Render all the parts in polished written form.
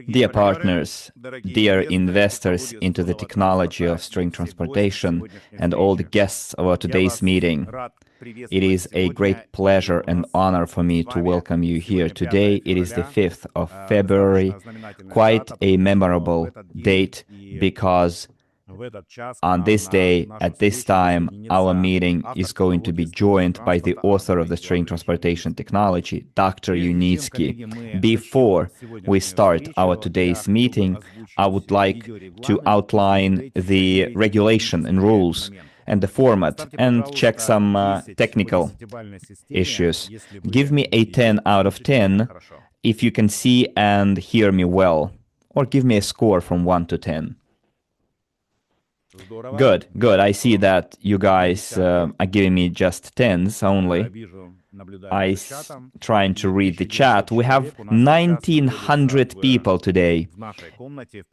Dear partners, dear investors into the technology of string transportation, and all the guests of our today's meeting, it is a great pleasure and honor for me to welcome you here. Today, it is the 5th of February, quite a memorable date because on this day, at this time, our meeting is going to be joined by the author of the string transportation technology, Dr. Yunitsky. Before we start our today's meeting, I would like to outline the regulation and rules and the format and check some technical issues. Give me a 10 out of 10 if you can see and hear me well, or give me a score from 1 to 10. Good, good. I see that you guys are giving me just 10s only. Trying to read the chat. We have 1,900 people today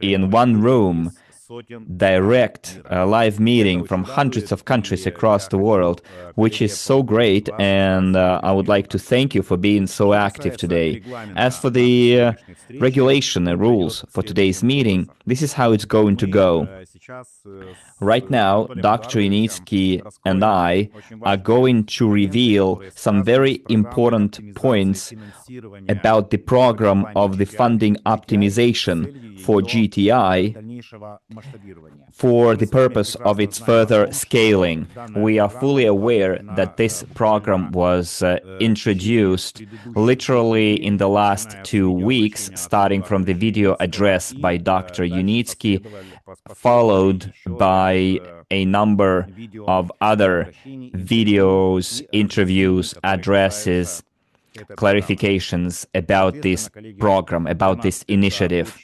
in one room. Direct live meeting from hundreds of countries across the world, which is so great, and I would like to thank you for being so active today. As for the regulation and rules for today's meeting, this is how it's going to go. Right now, Dr. Yunitsky and I are going to reveal some very important points about the program of the funding optimization for GTI for the purpose of its further scaling. We are fully aware that this program was introduced literally in the last 2 weeks, starting from the video address by Dr. Yunitsky, followed by a number of other videos, interviews, addresses, clarifications about this program, about this initiative.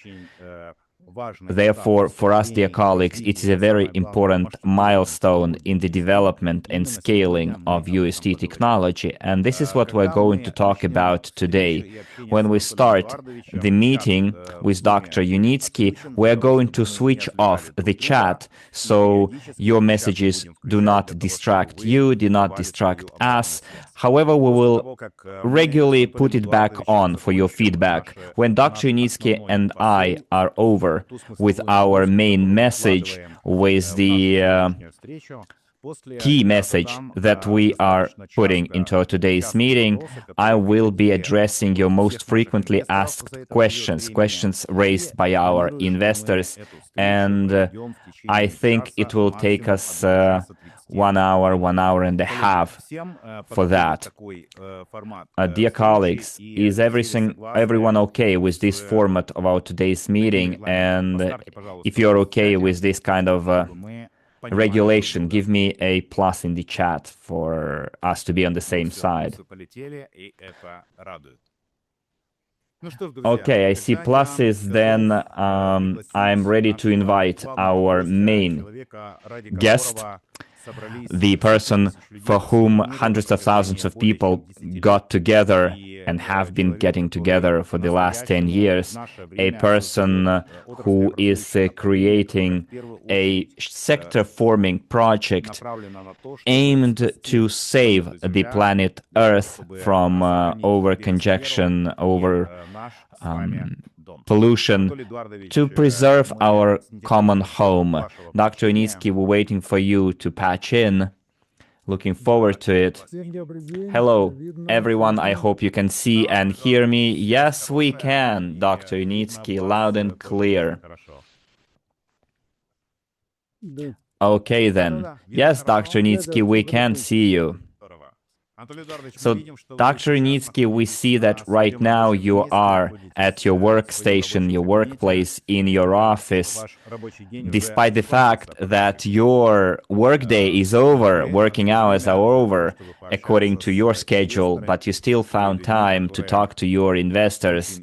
Therefore, for us, dear colleagues, it is a very important milestone in the development and scaling of UST technology, and this is what we're going to talk about today. When we start the meeting with Dr. Yunitsky, we're going to switch off the chat, so your messages do not distract you, do not distract us. However, we will regularly put it back on for your feedback. When Dr. Yunitsky and I are over with our main message, with the key message that we are putting into today's meeting, I will be addressing your most frequently asked questions raised by our investors, and I think it will take us 1 hour, 1 and a half for that. Dear colleagues, is everyone okay with this format of our today's meeting? And if you're okay with this kind of regulation, give me a plus in the chat for us to be on the same side. Okay, I see pluses. Then I'm ready to invite our main guest, the person for whom hundreds of thousands of people got together and have been getting together for the last 10 years, a person who is creating a sector-forming project aimed to save the planet Earth from over-congestion, pollution, to preserve our common home. Dr. Yunitsky, we're waiting for you to patch in. Looking forward to it. Hello, everyone. I hope you can see and hear me. Yes, we can, Dr. Yunitsky, loud and clear. Okay, then. Yes, Dr. Yunitsky, we can see you. So, Dr. Yunitsky, we see that right now you are at your workstation, your workplace, in your office, despite the fact that your workday is over, working hours are over, according to your schedule, but you still found time to talk to your investors,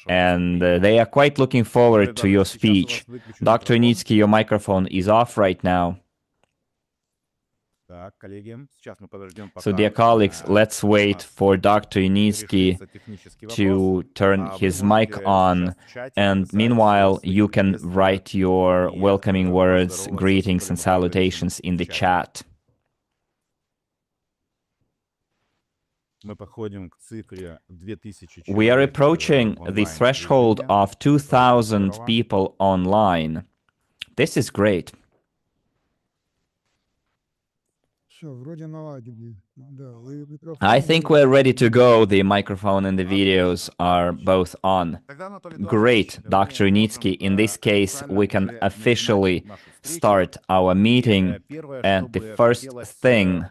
and they are quite looking forward to your speech. Dr. Yunitsky, your microphone is off right now. So, dear colleagues, let's wait for Dr. Yunitsky to turn his mic on, and meanwhile, you can write your welcoming words, greetings, and salutations in the chat. We are approaching the threshold of 2,000 people online. This is great. I think we're ready to go. The microphone and the videos are both on. Great, Dr. Yunitsky. In this case, we can officially start our meeting. And the first thing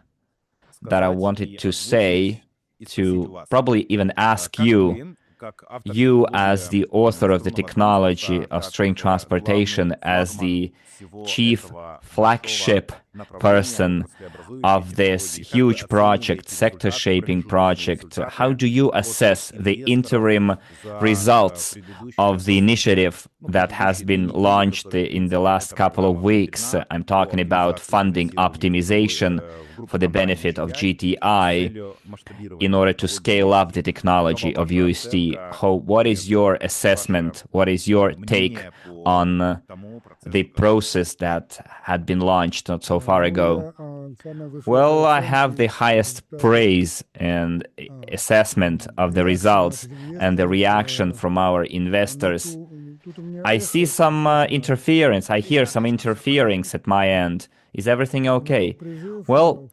that I wanted to say, to probably even ask you, as the author of the technology of string transportation, as the chief flagship person of this huge project, sector-shaping project, how do you assess the interim results of the initiative that has been launched in the last couple of weeks? I'm talking about funding optimization for the benefit of GTI in order to scale up the technology of UST. What is your assessment? What is your take on the process that had been launched not so far ago? Well, I have the highest praise and assessment of the results and the reaction from our investors. I see some interference. I hear some interference at my end. Is everything okay? Well,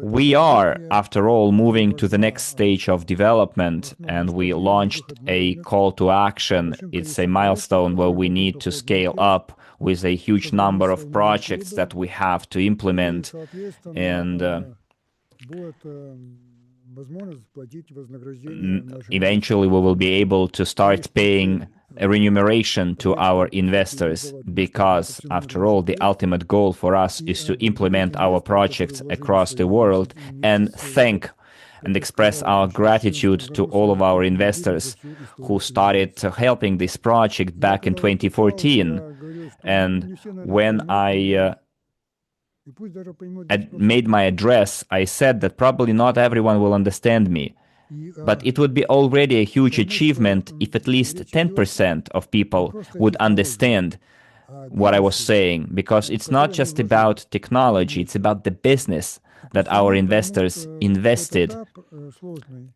we are, after all, moving to the next stage of development, and we launched a call to action. It's a milestone where we need to scale up with a huge number of projects that we have to implement, and eventually we will be able to start paying a remuneration to our investors, because, after all, the ultimate goal for us is to implement our projects across the world and thank and express our gratitude to all of our investors who started helping this project back in 2014. And when I made my address, I said that probably not everyone will understand me, but it would be already a huge achievement if at least 10% of people would understand what I was saying, because it's not just about technology, it's about the business that our investors invested,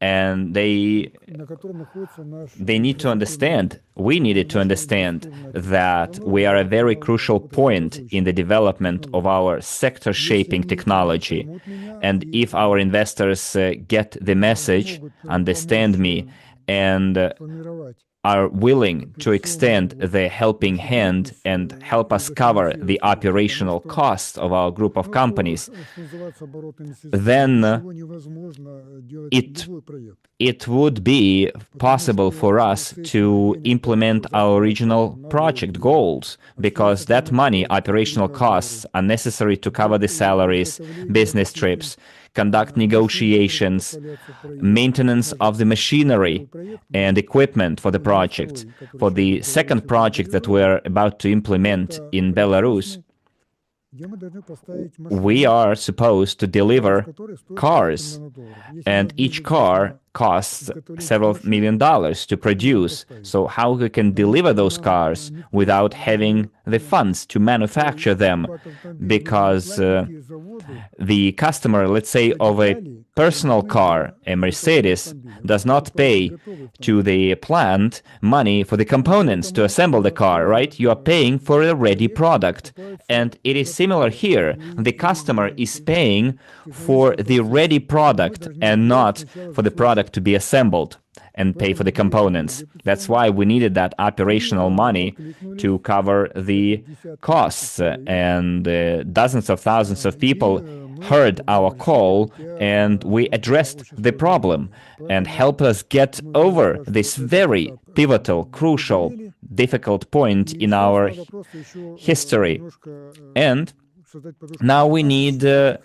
and they need to understand, we needed to understand, that we are a very crucial point in the development of our sector-shaping technology. And if our investors get the message, understand me, and are willing to extend the helping hand and help us cover the operational costs of our group of companies, then it would be possible for us to implement our original project goals, because that money, operational costs, are necessary to cover the salaries, business trips, conduct negotiations, maintenance of the machinery and equipment for the project. For the second project that we're about to implement in Belarus, we are supposed to deliver cars, and each car costs several $1 million to produce. So how we can deliver those cars without having the funds to manufacture them? Because the customer, let's say, of a personal car, a Mercedes, does not pay to the plant money for the components to assemble the car, right? You are paying for a ready product. And it is similar here. The customer is paying for the ready product and not for the product to be assembled and pay for the components. That's why we needed that operational money to cover the costs. And dozens of thousands of people heard our call, and we addressed the problem and helped us get over this very pivotal, crucial, difficult point in our history. And now we need to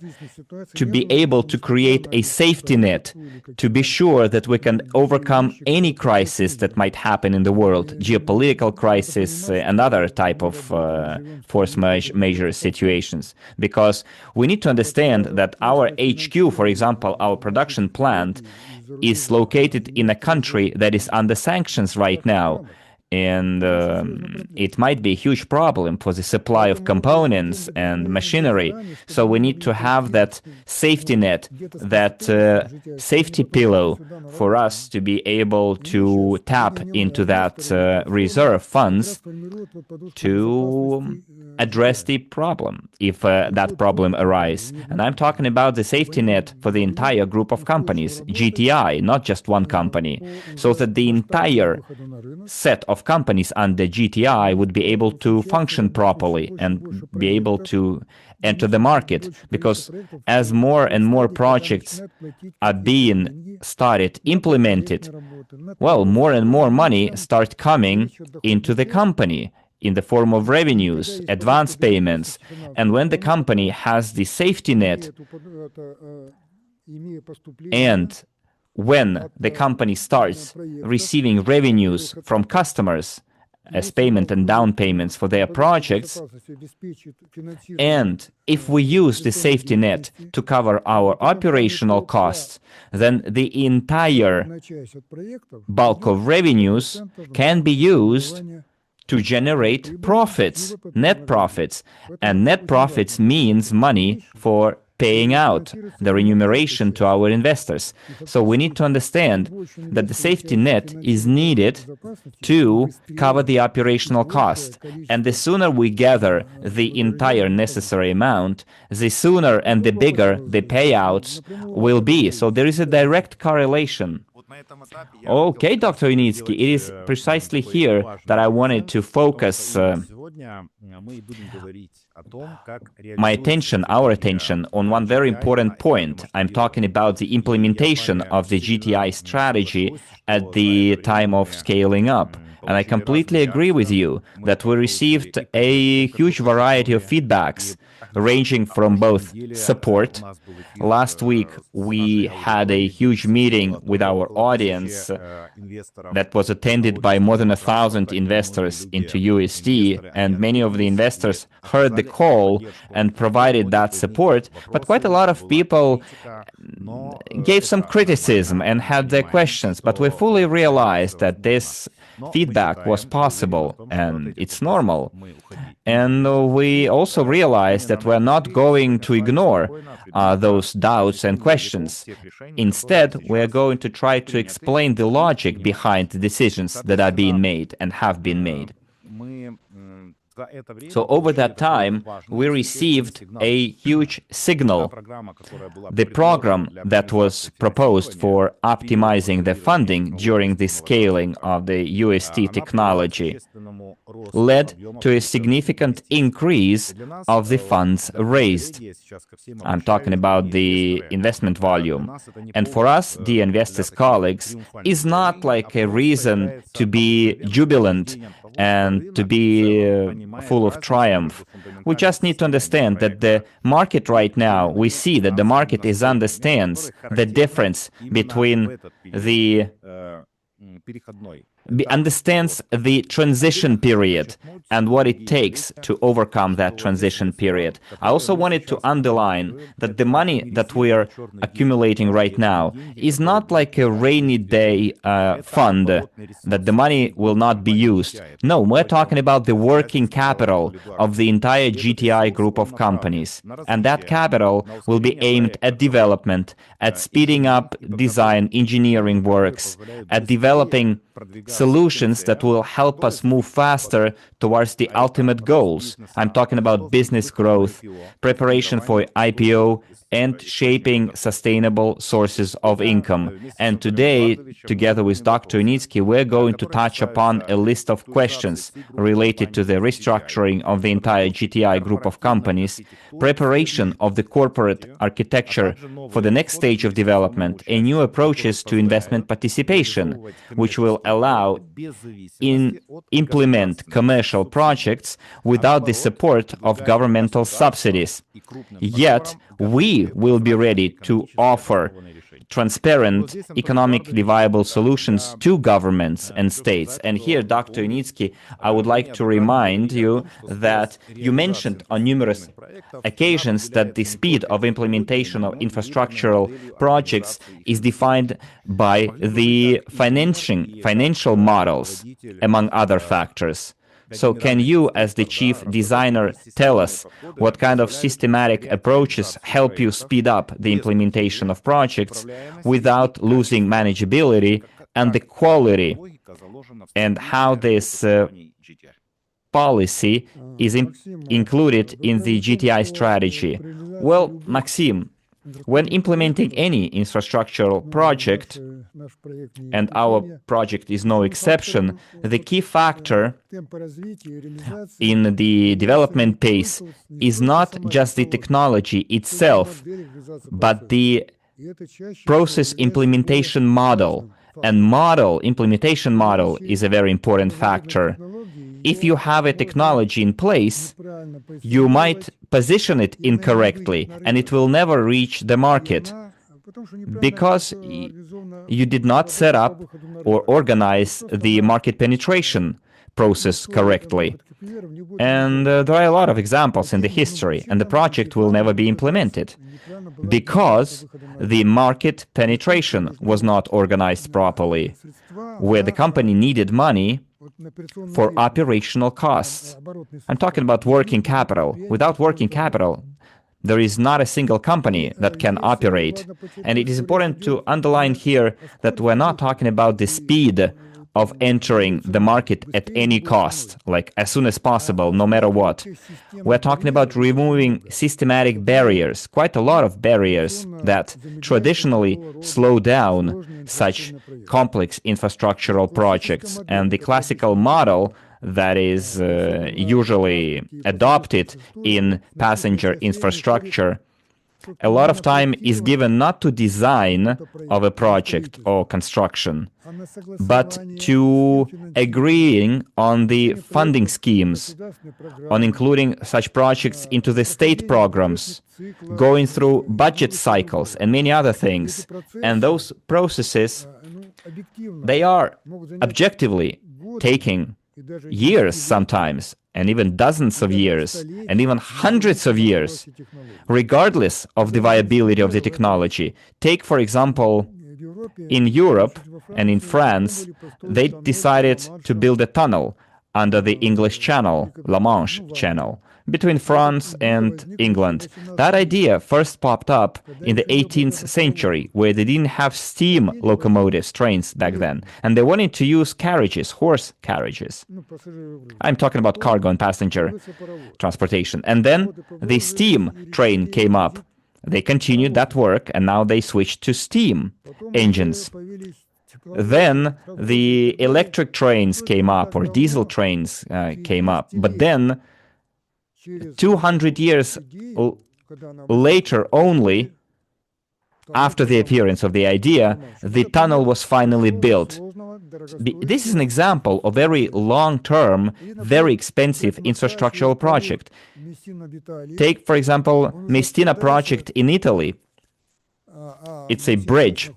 be able to create a safety net to be sure that we can overcome any crisis that might happen in the world, geopolitical crisis and other type of force majeure situations. Because we need to understand that our HQ, for example, our production plant, is located in a country that is under sanctions right now. and it might be a huge problem for the supply of components and machinery. So we need to have that safety net, that safety pillow for us to be able to tap into that reserve funds to address the problem if that problem arises. And I'm talking about the safety net for the entire group of companies, GTI, not just one company, so that the entire set of companies under GTI would be able to function properly and be able to enter the market. Because as more and more projects are being started, implemented, well, more and more money start coming into the company in the form of revenues, advance payments. And when the company has the safety net, and when the company starts receiving revenues from customers as payment and down payments for their projects, and if we use the safety net to cover our operational costs, then the entire bulk of revenues can be used to generate profits, net profits. And net profits means money for paying out the remuneration to our investors. So we need to understand that the safety net is needed to cover the operational cost. And the sooner we gather the entire necessary amount, the sooner and the bigger the payouts will be. So there is a direct correlation. Okay, Dr. Yunitsky, it is precisely here that I wanted to focus my attention, our attention, on one very important point. I'm talking about the implementation of the GTI strategy at the time of scaling up. And I completely agree with you that we received a huge variety of feedbacks, ranging from both support. Last week, we had a huge meeting with our audience that was attended by more than 1,000 investors into UST, and many of the investors heard the call and provided that support, but quite a lot of people gave some criticism and had their questions, but we fully realized that this feedback was possible and it's normal. And we also realized that we're not going to ignore those doubts and questions. Instead, we're going to try to explain the logic behind the decisions that are being made and have been made. So over that time, we received a huge signal. The program that was proposed for optimizing the funding during the scaling of the UST technology led to a significant increase of the funds raised. I'm talking about the investment volume. And for us, the investors' colleagues, is not like a reason to be jubilant and to be full of triumph. We just need to understand that the market right now, we see that the market understands the difference between understands the transition period and what it takes to overcome that transition period. I also wanted to underline that the money that we are accumulating right now is not like a rainy day fund, that the money will not be used. No, we're talking about the working capital of the entire GTI group of companies. And that capital will be aimed at development, at speeding up design engineering works, at developing solutions that will help us move faster towards the ultimate goals. I'm talking about business growth, preparation for IPO, and shaping sustainable sources of income. And today, together with Dr. Yunitsky, we're going to touch upon a list of questions related to the restructuring of the entire GTI group of companies, preparation of the corporate architecture for the next stage of development, and new approaches to investment participation, which will allow implement commercial projects without the support of governmental subsidies. Yet, we will be ready to offer transparent, economically viable solutions to governments and states. And here, Dr. Yunitsky, I would like to remind you that you mentioned on numerous occasions that the speed of implementation of infrastructural projects is defined by the financial models, among other factors. So can you, as the chief designer, tell us what kind of systematic approaches help you speed up the implementation of projects without losing manageability and the quality, and how this policy is included in the GTI strategy? Well, Maxim, when implementing any infrastructural project, and our project is no exception, the key factor in the development pace is not just the technology itself, but the process implementation model. And implementation model is a very important factor. If you have a technology in place, you might position it incorrectly, and it will never reach the market, because you did not set up or organize the market penetration process correctly. And there are a lot of examples in the history, and the project will never be implemented because the market penetration was not organized properly, where the company needed money for operational costs. I'm talking about working capital. Without working capital, there is not a single company that can operate. And it is important to underline here that we're not talking about the speed of entering the market at any cost, like as soon as possible, no matter what. We're talking about removing systematic barriers, quite a lot of barriers that traditionally slow down such complex infrastructural projects. And the classical model that is usually adopted in passenger infrastructure, a lot of time is given not to design of a project or construction, but to agreeing on the funding schemes, on including such projects into the state programs, going through budget cycles and many other things. And those processes, they are objectively taking years sometimes, and even dozens of years, and even hundreds of years, regardless of the viability of the technology. Take, for example, in Europe and in France, they decided to build a tunnel under the English Channel, La Manche Channel, between France and England. That idea first popped up in the 18th century, where they didn't have steam locomotives, trains back then, and they wanted to use carriages, horse carriages. I'm talking about cargo and passenger transportation. And then the steam train came up. They continued that work, and now they switched to steam engines. Then the electric trains came up, or diesel trains came up. But then 200 years later only, after the appearance of the idea, the tunnel was finally built. This is an example of very long-term, very expensive infrastructural project. Take, for example, Messina project in Italy. It's a bridge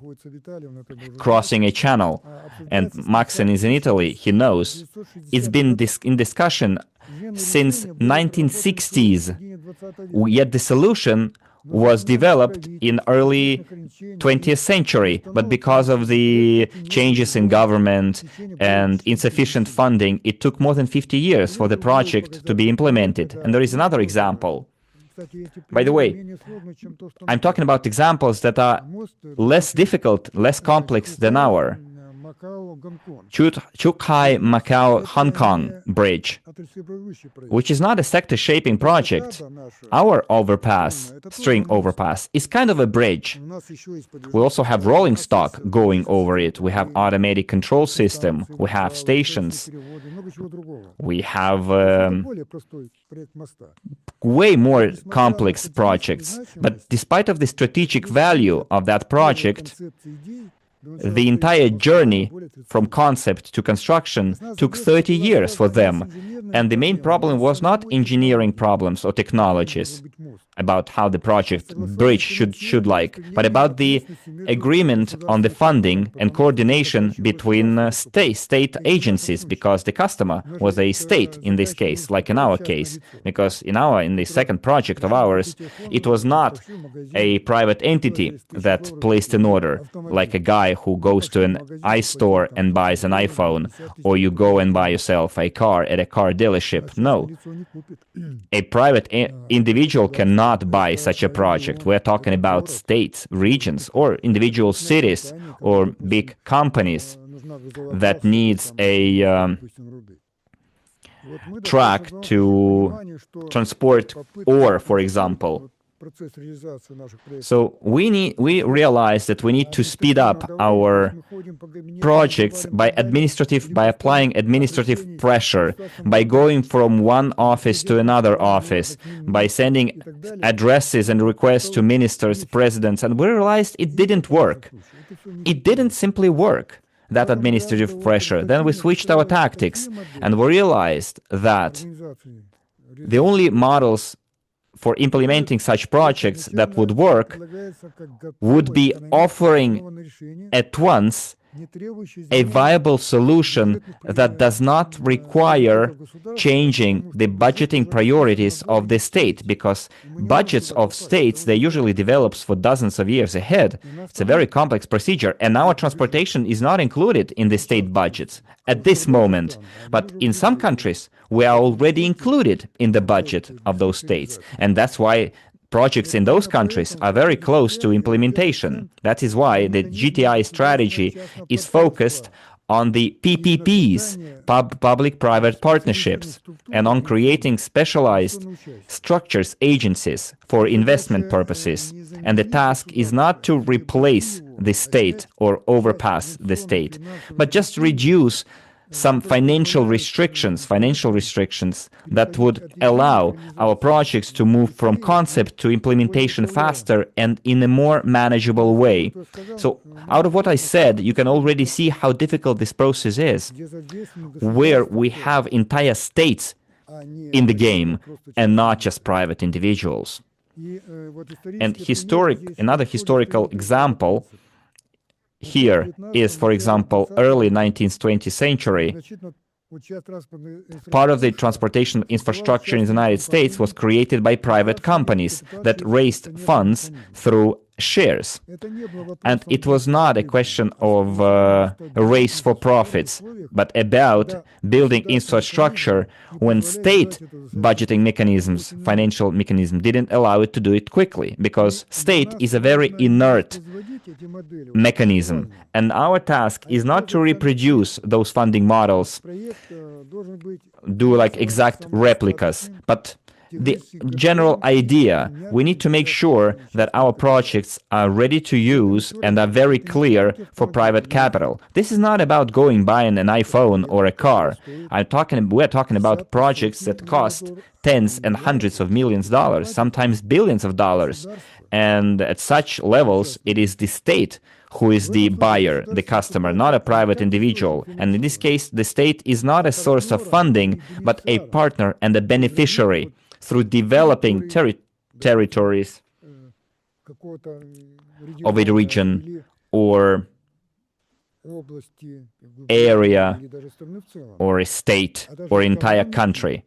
crossing a channel, and Maxen is in Italy, he knows. It's been in discussion since 1960s, yet the solution was developed in early 20th century, but because of the changes in government and insufficient funding, it took more than 50 years for the project to be implemented. And there is another example. By the way, I'm talking about examples that are less difficult, less complex than our. Chukai-Macau-Hong Kong Bridge, which is not a sector-shaping project. Our overpass, string overpass, is kind of a bridge. We also have rolling stock going over it. We have automatic control system. We have stations. We have way more complex projects. But despite of the strategic value of that project, the entire journey from concept to construction took 30 years for them. And the main problem was not engineering problems or technologies about how the project bridge should like, but about the agreement on the funding and coordination between state agencies, because the customer was a state in this case, like in our case, because in the second project of ours, it was not a private entity that placed an order, like a guy who goes to an iStore and buys an iPhone, or you go and buy yourself a car at a car dealership. No. A private individual cannot buy such a project. We're talking about states, regions, or individual cities, or big companies that needs a track to transport ore, for example. So we realize that we need to speed up our projects by applying administrative pressure, by going from one office to another office, by sending addresses and requests to ministers, presidents, and we realized it didn't work. It didn't simply work, that administrative pressure. Then we switched our tactics, and we realized that the only models for implementing such projects that would work would be offering at once a viable solution that does not require changing the budgeting priorities of the state, because budgets of states, they usually develop for dozens of years ahead. It's a very complex procedure, and our transportation is not included in the state budgets at this moment. But in some countries, we are already included in the budget of those states, and that's why projects in those countries are very close to implementation. That is why the GTI strategy is focused on the PPPs, public-private partnerships, and on creating specialized structures, agencies for investment purposes. And the task is not to replace the state or overpass the state, but just reduce some financial restrictions that would allow our projects to move from concept to implementation faster and in a more manageable way. So out of what I said, you can already see how difficult this process is, where we have entire states in the game and not just private individuals. And another historical example here is, for example, early 19th, 20th century. Part of the transportation infrastructure in the United States was created by private companies that raised funds through shares. And it was not a question of a race for profits, but about building infrastructure when state budgeting mechanisms, financial mechanism, didn't allow it to do it quickly, because state is a very inert mechanism. And our task is not to reproduce those funding models, do like exact replicas, but the general idea. We need to make sure that our projects are ready to use and are very clear for private capital. This is not about going buying an iPhone or a car. We're talking about projects that cost tens and hundreds of millions of dollars, sometimes billions of dollars. And at such levels, it is the state who is the buyer, the customer, not a private individual. And in this case, the state is not a source of funding, but a partner and a beneficiary through developing territories of a region or area or a state or entire country.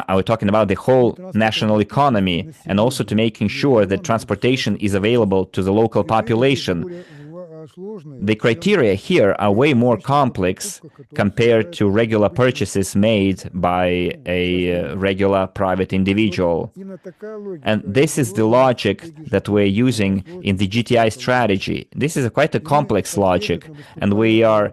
I was talking about the whole national economy, and also to making sure that transportation is available to the local population. The criteria here are way more complex compared to regular purchases made by a regular private individual. And this is the logic that we're using in the GTI strategy. This is quite a complex logic, and we are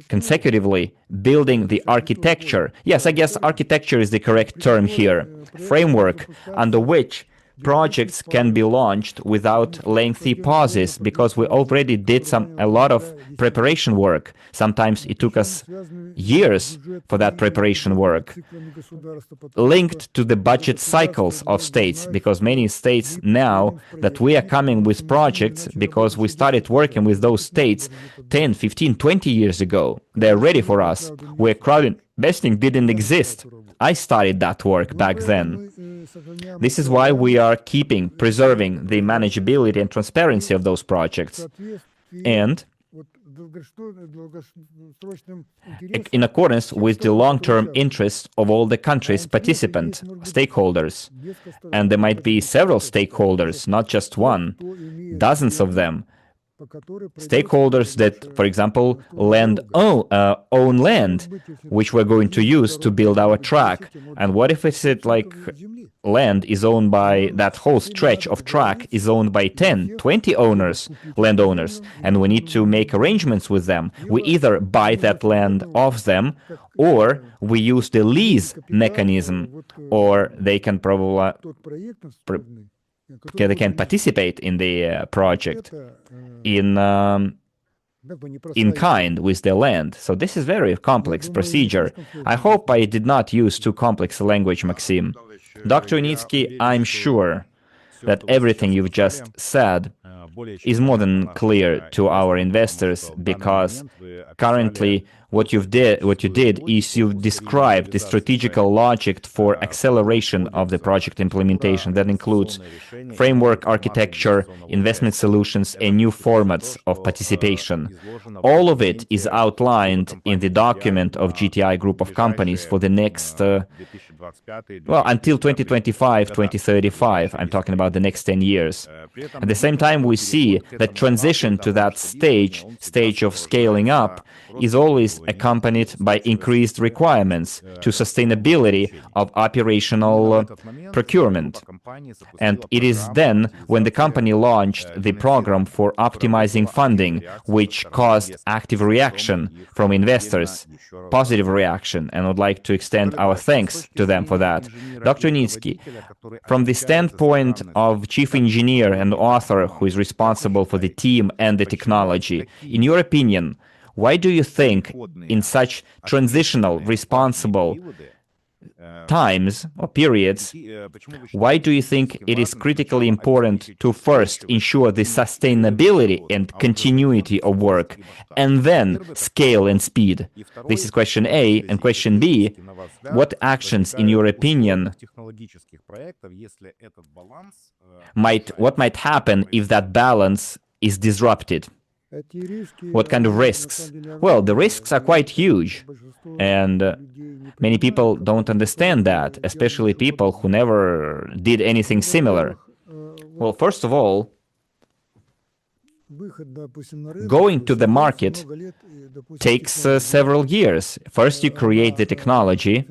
consecutively building the architecture. Yes, I guess architecture is the correct term here. Framework under which projects can be launched without lengthy pauses because we already did a lot of preparation work. Sometimes it took us years for that preparation work, linked to the budget cycles of states, because many states now that we are coming with projects because we started working with those states 10, 15, 20 years ago. They're ready for us, where crowd investing didn't exist. I started that work back then. This is why we are preserving the manageability and transparency of those projects. And in accordance with the long-term interests of all the countries' participant stakeholders. And there might be several stakeholders, not just one, dozens of them. Stakeholders that, for example, own land, which we're going to use to build our track. And what if it's like land is owned by, that whole stretch of track is owned by 10, 20 landowners, and we need to make arrangements with them. We either buy that land off them, or we use the lease mechanism, or they can probably they can participate in the project in kind with the land. So this is very complex procedure. I hope I did not use too complex language, Maxim. Dr. Yunitsky, I'm sure that everything you've just said is more than clear to our investors, because currently what you did is you described the strategical logic for acceleration of the project implementation. That includes framework architecture, investment solutions, and new formats of participation. All of it is outlined in the document of GTI Group of companies for the next, until 2025, 2035. I'm talking about the next 10 years. At the same time, we see that transition to that stage of scaling up is always accompanied by increased requirements to sustainability of operational procurement. And it is then when the company launched the program for optimizing funding, which caused active reaction from investors, positive reaction, and I would like to extend our thanks to them for that. Dr. Yunitsky, from the standpoint of chief engineer and author who is responsible for the team and the technology, in your opinion, why do you think in such transitional, responsible times or periods, why do you think it is critically important to first ensure the sustainability and continuity of work, and then scale and speed? This is question A. And question B, what actions, in your opinion, what might happen if that balance is disrupted? What kind of risks? Well, the risks are quite huge, and many people don't understand that, especially people who never did anything similar. Well, first of all, going to the market takes several years. First, you create the technology,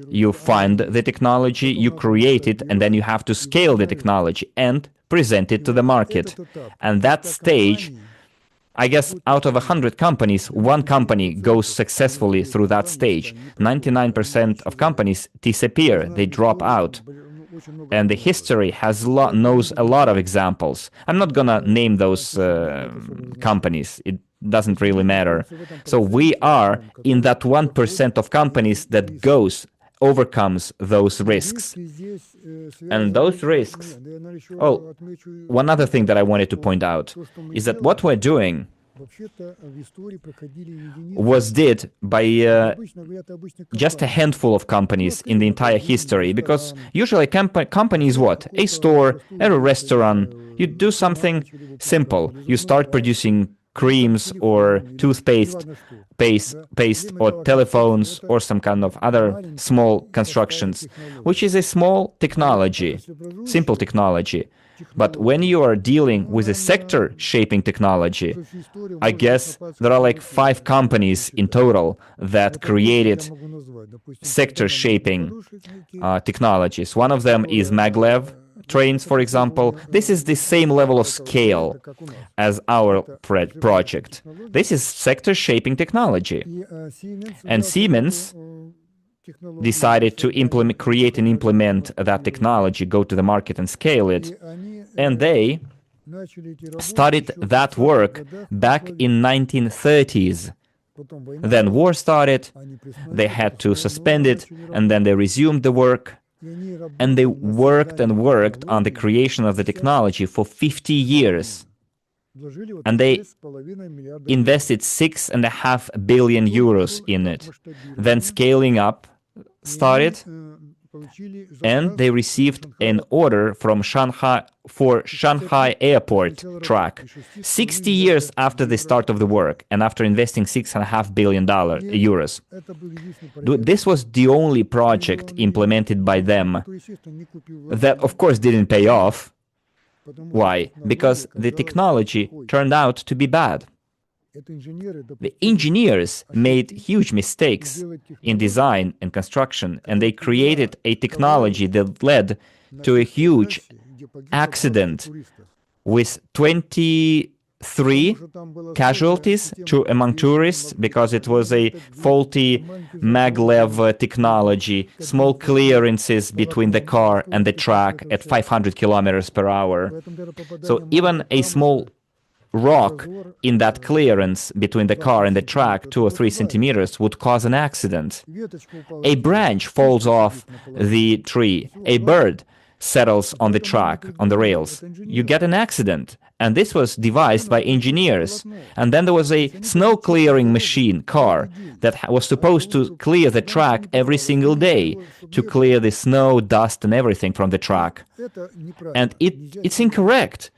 you find the technology, you create it, and then you have to scale the technology and present it to the market. And that stage, I guess out of 100 companies, one company goes successfully through that stage. 99% of companies disappear, they drop out. And the history knows a lot of examples. I'm not gonna name those companies. It doesn't really matter. So we are in that 1% of companies that overcomes those risks. And those risks, one other thing that I wanted to point out is that what we're doing was did by just a handful of companies in the entire history, because usually company is what? A store, a restaurant. You do something simple. You start producing creams or toothpaste, paste or telephones or some kind of other small constructions, which is a small technology, simple technology. But when you are dealing with a sector-shaping technology, I guess there are like 5 companies in total that created sector-shaping technologies. One of them is maglev trains, for example. This is the same level of scale as our project. This is sector-shaping technology. And Siemens decided to create and implement that technology, go to the market and scale it. And they started that work back in 1930s. Then war started, they had to suspend it, and then they resumed the work. And they worked and worked on the creation of the technology for 50 years. And they invested 6.5 billion euros in it. Then scaling up started, and they received an order from Shanghai for Shanghai airport track 60 years after the start of the work and after investing $6.5 billion euros. This was the only project implemented by them that, of course, didn't pay off. Why? Because the technology turned out to be bad. The engineers made huge mistakes in design and construction, and they created a technology that led to a huge accident with 23 casualties among tourists because it was a faulty maglev technology, small clearances between the car and the track at 500 kilometers per hour. So even a small rock in that clearance between the car and the track, 2 or 3 centimeters, would cause an accident. A branch falls off the tree, a bird settles on the track, on the rails. You get an accident. And this was devised by engineers. And then there was a snow clearing machine, car, that was supposed to clear the track every single day, to clear the snow, dust, and everything from the track. And it's incorrect.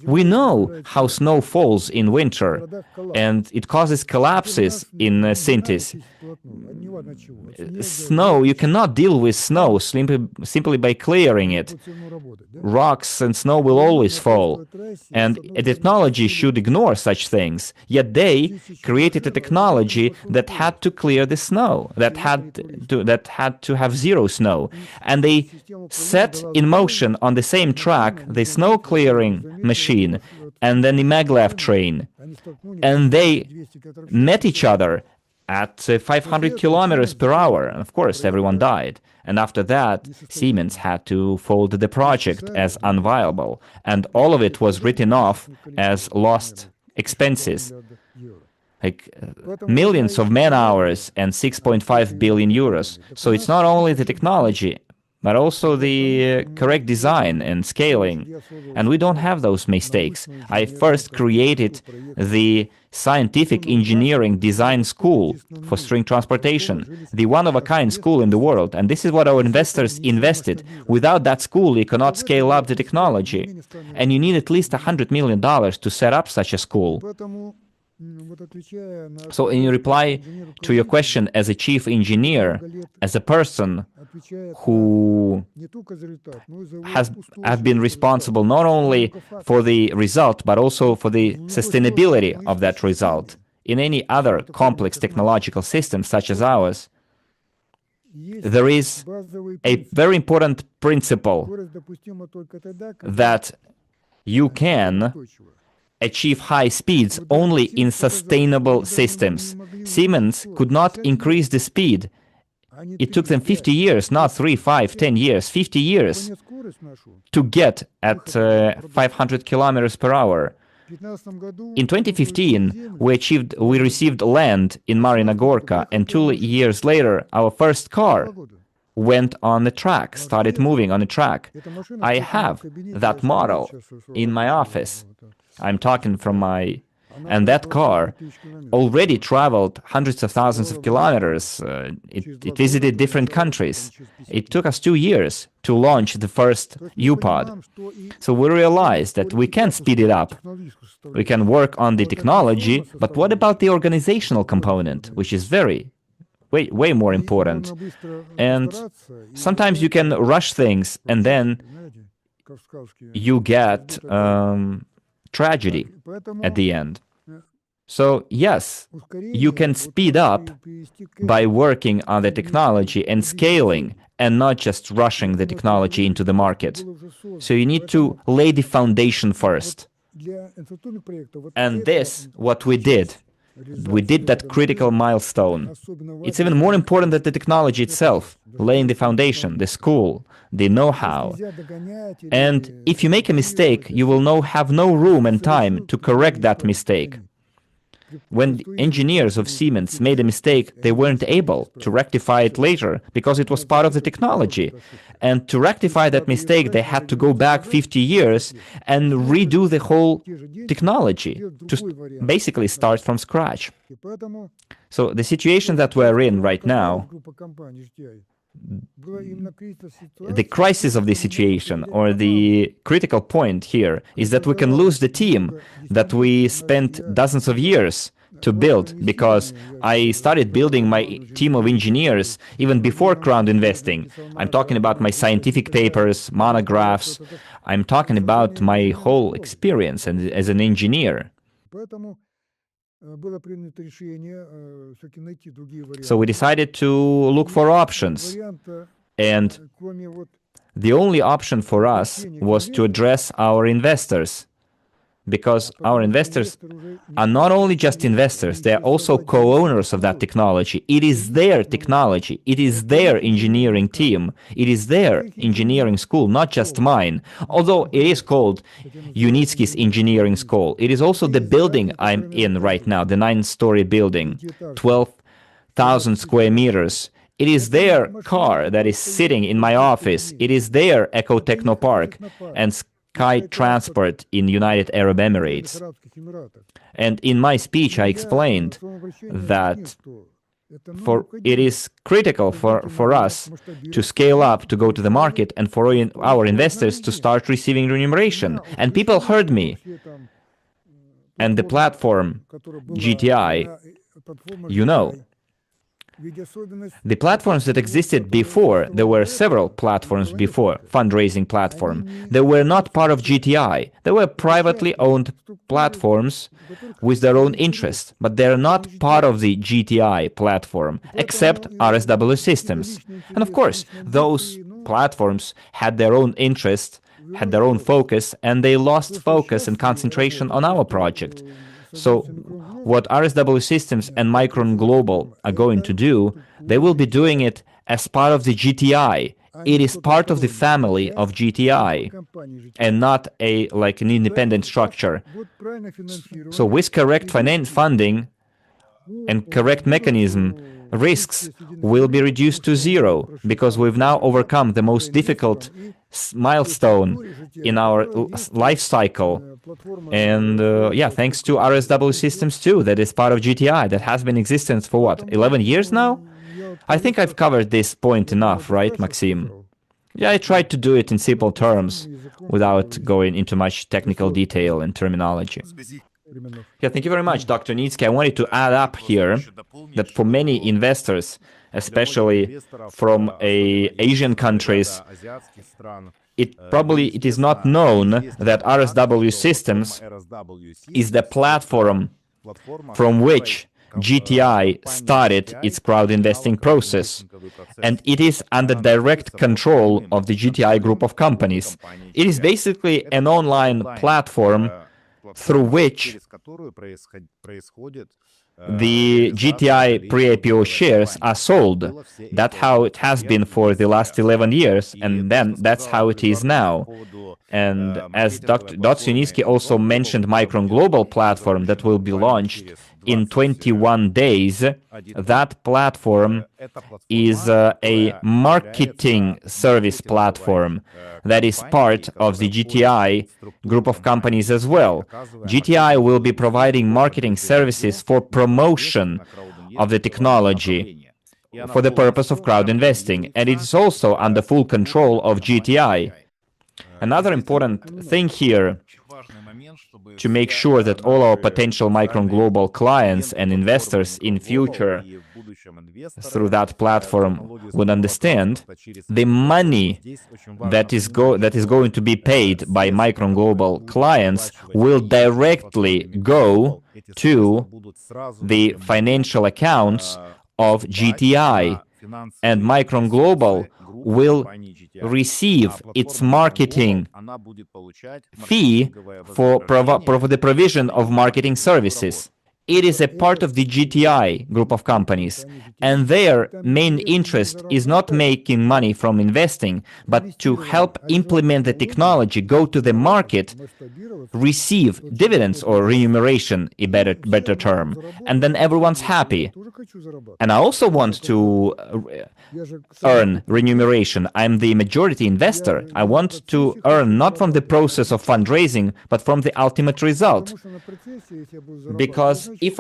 We know how snow falls in winter, and it causes collapses in cities. Snow, you cannot deal with snow simply by clearing it. Rocks and snow will always fall. And a technology should ignore such things. Yet they created a technology that had to clear the snow, that had to have zero snow. And they set in motion on the same track the snow clearing machine and then the maglev train. And they met each other at 500 kilometers per hour. And of course, everyone died. And after that, Siemens had to fold the project as unviable. And all of it was written off as lost expenses. Like millions of man-hours and 6.5 billion euros. So it's not only the technology, but also the correct design and scaling. And we don't have those mistakes. I first created the scientific engineering design school for string transportation, the one-of-a-kind school in the world. And this is what our investors invested. Without that school, you cannot scale up the technology. And you need at least $100 million to set up such a school. So in reply to your question, as a chief engineer, as a person who has been responsible not only for the result, but also for the sustainability of that result, in any other complex technological system such as ours, there is a very important principle that you can achieve high speeds only in sustainable systems. Siemens could not increase the speed. It took them 50 years, not 3, 5, 10 years, 50 years to get at 500 kilometers per hour. In 2015, we received land in Marina Gorka, and 2 years later, our first car went on the track, started moving on the track. I have that model in my office. I'm talking from my... And that car already traveled hundreds of thousands of kilometers. It visited different countries. It took us 2 years to launch the first U-Pod. So we realized that we can speed it up. We can work on the technology, but what about the organizational component, which is way more important? And sometimes you can rush things, and then you get tragedy at the end. So yes, you can speed up by working on the technology and scaling, and not just rushing the technology into the market. So you need to lay the foundation first. And this, what we did We did that critical milestone. It's even more important than the technology itself, laying the foundation, the school, the know-how. And if you make a mistake, you will have no room and time to correct that mistake. When the engineers of Siemens made a mistake, they weren't able to rectify it later because it was part of the technology. And to rectify that mistake, they had to go back 50 years and redo the whole technology to basically start from scratch. So the situation that we're in right now, the crisis of the situation, or the critical point here, is that we can lose the team that we spent dozens of years to build, because I started building my team of engineers even before crowd investing. I'm talking about my scientific papers, monographs. I'm talking about my whole experience as an engineer. So we decided to look for options, and the only option for us was to address our investors, because our investors are not only just investors, they are also co-owners of that technology. It is their technology, it is their engineering team, it is their engineering school, not just mine. Although it is called Yunitsky's engineering school, it is also the building I'm in right now, the 9-story building, 12,000 square meters. It is their car that is sitting in my office. It is their eco-techno park and Sky Transport in United Arab Emirates. And in my speech, I explained that it is critical for us to scale up, to go to the market, and for our investors to start receiving remuneration. And people heard me. And the platform, GTI, the platforms that existed before, there were several platforms before, fundraising platform, they were not part of GTI. They were privately owned platforms with their own interests, but they're not part of the GTI platform, except RSW Systems. And of course, those platforms had their own interests, had their own focus, and they lost focus and concentration on our project. So what RSW Systems and Micron Global are going to do, they will be doing it as part of the GTI. It is part of the family of GTI and not like an independent structure. So with correct funding and correct mechanism, risks will be reduced to zero, because we've now overcome the most difficult milestone in our life cycle. And thanks to RSW Systems too, that is part of GTI, that has been in existence for what, 11 years now? I think I've covered this point enough, right, Maxim? Yeah, I tried to do it in simple terms without going into much technical detail and terminology. Yeah, thank you very much, Dr. Yunitsky. I wanted to add up here that for many investors, especially from Asian countries, it is not known that RSW Systems is the platform from which GTI started its crowd investing process, and it is under direct control of the GTI Group of companies. It is basically an online platform through which the GTI pre-IPO shares are sold. That's how it has been for the last 11 years, and then that's how it is now. And as Dr. Yunitsky also mentioned, Micron Global platform that will be launched in 21 days, that platform is a marketing service platform that is part of the GTI group of companies as well. GTI will be providing marketing services for promotion of the technology for the purpose of crowd investing, and it is also under full control of GTI. Another important thing here, to make sure that all our potential Micron Global clients and investors in future through that platform would understand, the money that is going to be paid by Micron Global clients will directly go to the financial accounts of GTI, and Micron Global will receive its marketing fee for the provision of marketing services. it is a part of the GTI group of companies, and their main interest is not making money from investing, but to help implement the technology, go to the market, receive dividends or remuneration, a better term, and then everyone's happy. And I also want to earn remuneration. I'm the majority investor. I want to earn not from the process of fundraising, but from the ultimate result. Because if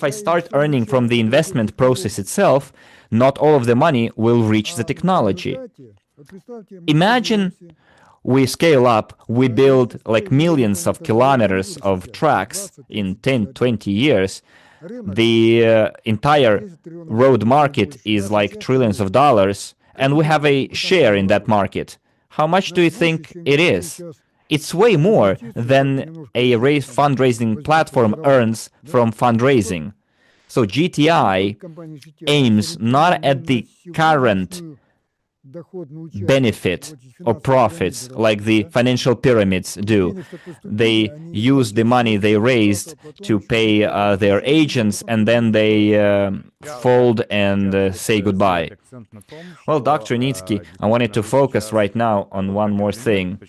I start earning from the investment process itself, not all of the money will reach the technology. Imagine we scale up, we build like millions of kilometers of tracks in 10, 20 years. The entire road market is like trillions of dollars, and we have a share in that market. How much do you think it is? It's way more than a fundraising platform earns from fundraising. So GTI aims not at the current benefit or profits like the financial pyramids do. They use the money they raised to pay their agents, and then they fold and say goodbye. Well, Dr. Yunitsky, I wanted to focus right now on one more thing,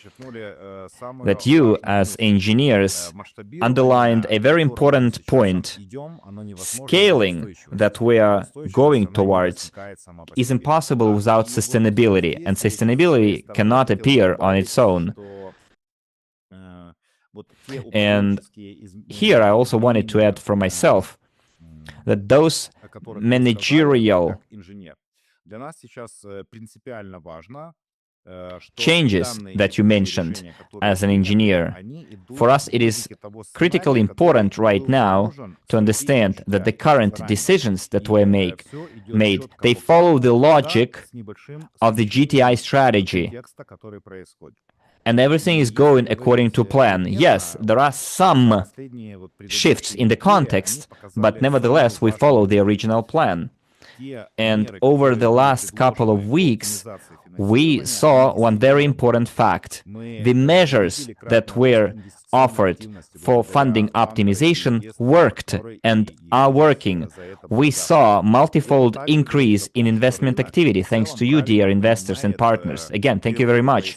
that you, as engineers, underlined a very important point. Scaling that we are going towards is impossible without sustainability, and sustainability cannot appear on its own. And here I also wanted to add for myself that those managerial changes that you mentioned as an engineer, for us it is critically important right now to understand that the current decisions that were made, they follow the logic of the GTI strategy. And everything is going according to plan. Yes, there are some shifts in the context, but nevertheless we follow the original plan. And over the last couple of weeks, we saw one very important fact. The measures that were offered for funding optimization worked and are working. We saw multifold increase in investment activity thanks to you, dear investors and partners. Again, thank you very much.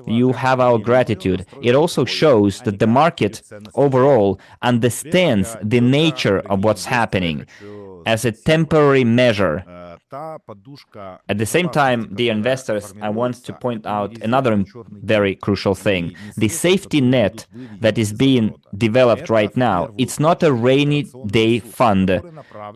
You have our gratitude. It also shows that the market overall understands the nature of what's happening as a temporary measure. At the same time, dear investors, I want to point out another very crucial thing. The safety net that is being developed right now, it's not a rainy day fund.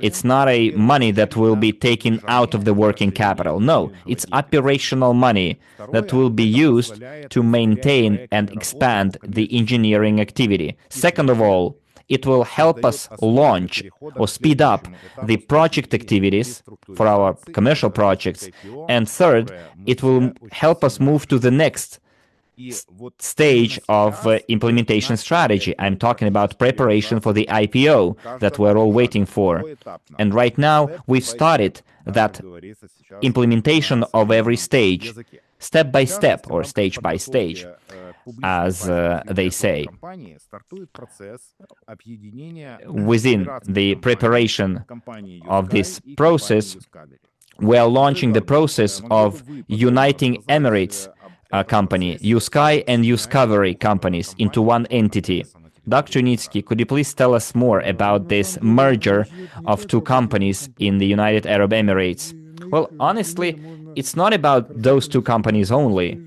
It's not a money that will be taken out of the working capital. No, it's operational money that will be used to maintain and expand the engineering activity. Second of all, it will help us launch or speed up the project activities for our commercial projects. And third, it will help us move to the next stage of implementation strategy. I'm talking about preparation for the IPO that we're all waiting for. And right now, we've started that implementation of every stage, step by step or stage by stage, as they say. Within the preparation of this process, we are launching the process of uniting Emirates company, Yunitsky and Yunitsky companies into one entity. Dr. Yunitsky, could you please tell us more about this merger of two companies in the United Arab Emirates? Well, honestly, it's not about those two companies only,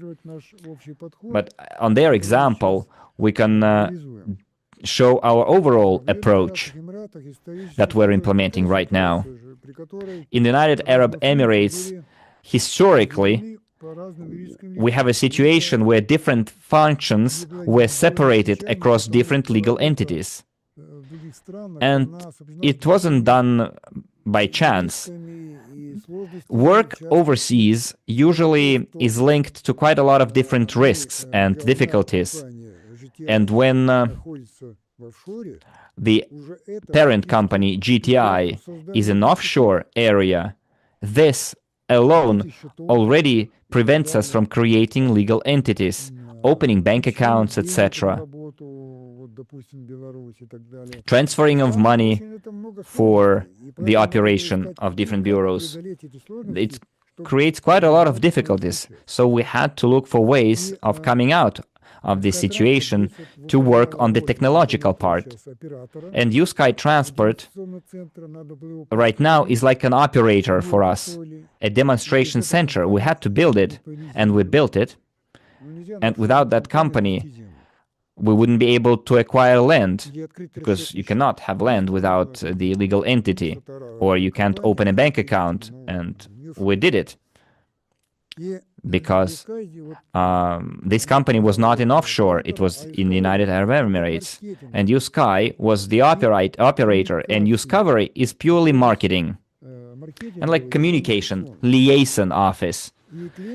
but on their example, we can show our overall approach that we're implementing right now. In the United Arab Emirates, historically, we have a situation where different functions were separated across different legal entities. And it wasn't done by chance. Work overseas usually is linked to quite a lot of different risks and difficulties. And when the parent company, GTI, is an offshore area, this alone already prevents us from creating legal entities, opening bank accounts, etc. transferring of money for the operation of different bureaus. It creates quite a lot of difficulties. So we had to look for ways of coming out of this situation to work on the technological part. And Yunitsky Transport right now is like an operator for us, a demonstration center. We had to build it, and we built it. And without that company, we wouldn't be able to acquire land, because you cannot have land without the legal entity, or you can't open a bank account, and we did it. Because this company was not in offshore, it was in the United Arab Emirates. And Yunitsky was the operator, and Discovery is purely marketing and like communication, liaison office.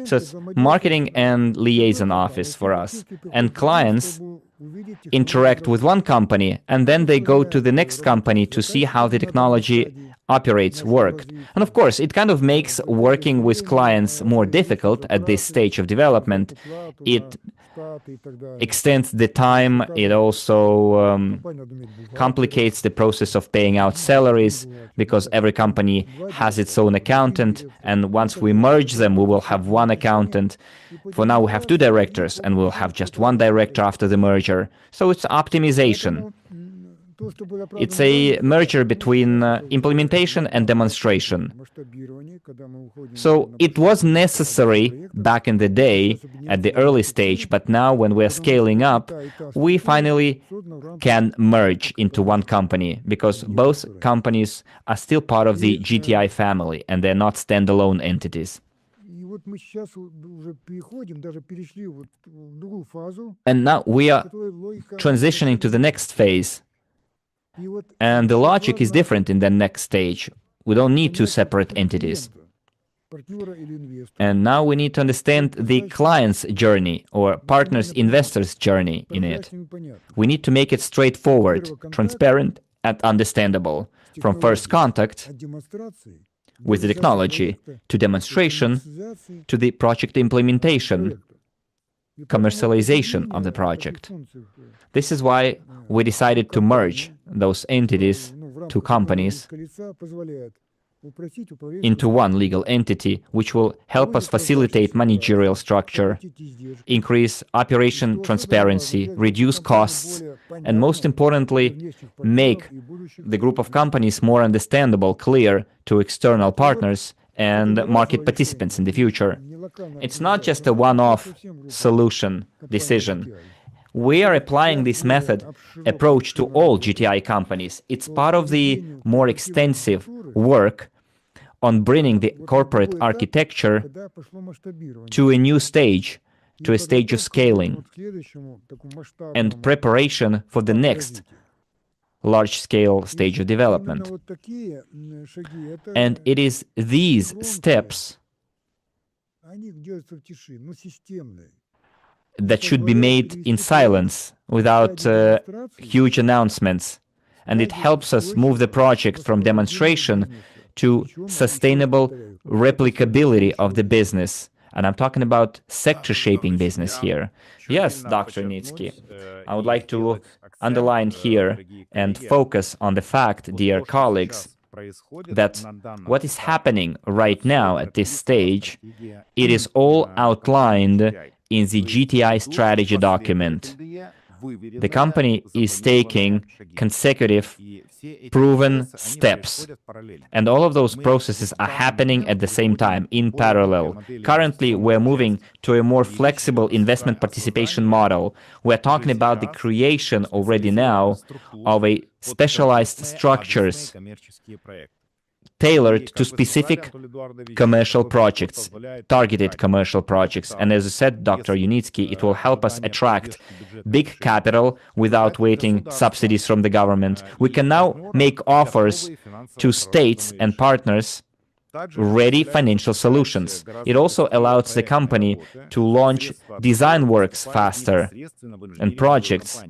So it's marketing and liaison office for us. And clients interact with one company, and then they go to the next company to see how the technology operates, worked. And of course, it kind of makes working with clients more difficult at this stage of development. It extends the time. It also complicates the process of paying out salaries, because every company has its own accountant, and once we merge them, we will have one accountant. For now, we have two directors, and we'll have just one director after the merger. So it's optimization. It's a merger between implementation and demonstration. So it was necessary back in the day at the early stage, but now when we're scaling up, we finally can merge into one company, because both companies are still part of the GTI family and they're not standalone entities. And now we are transitioning to the next phase. And the logic is different in the next stage. We don't need two separate entities. And now we need to understand the client's journey, or partner's investor's journey in it. We need to make it straightforward, transparent, and understandable, from first contact with the technology to demonstration to the project implementation, commercialization of the project. This is why we decided to merge those entities, two companies, into one legal entity, which will help us facilitate managerial structure, increase operation transparency, reduce costs, and most importantly, make the group of companies more understandable, clear to external partners and market participants in the future. It's not just a one-off solution decision. We are applying this approach to all GTI companies. It's part of the more extensive work on bringing the corporate architecture to a new stage, to a stage of scaling and preparation for the next large-scale stage of development. And it is these steps that should be made in silence, without huge announcements. And it helps us move the project from demonstration to sustainable replicability of the business. And I'm talking about sector-shaping business here. Yes, Dr. Yunitsky, I would like to underline here and focus on the fact, dear colleagues, that what is happening right now at this stage, it is all outlined in the GTI strategy document. The company is taking consecutive, proven steps, and all of those processes are happening at the same time, in parallel. Currently, we're moving to a more flexible investment participation model. We're talking about the creation already now of a specialized structures tailored to specific commercial projects, targeted commercial projects. And as I said, Dr. Yunitsky, it will help us attract big capital without waiting subsidies from the government. We can now make offers to states and partners ready financial solutions. It also allows the company to launch design works faster and projects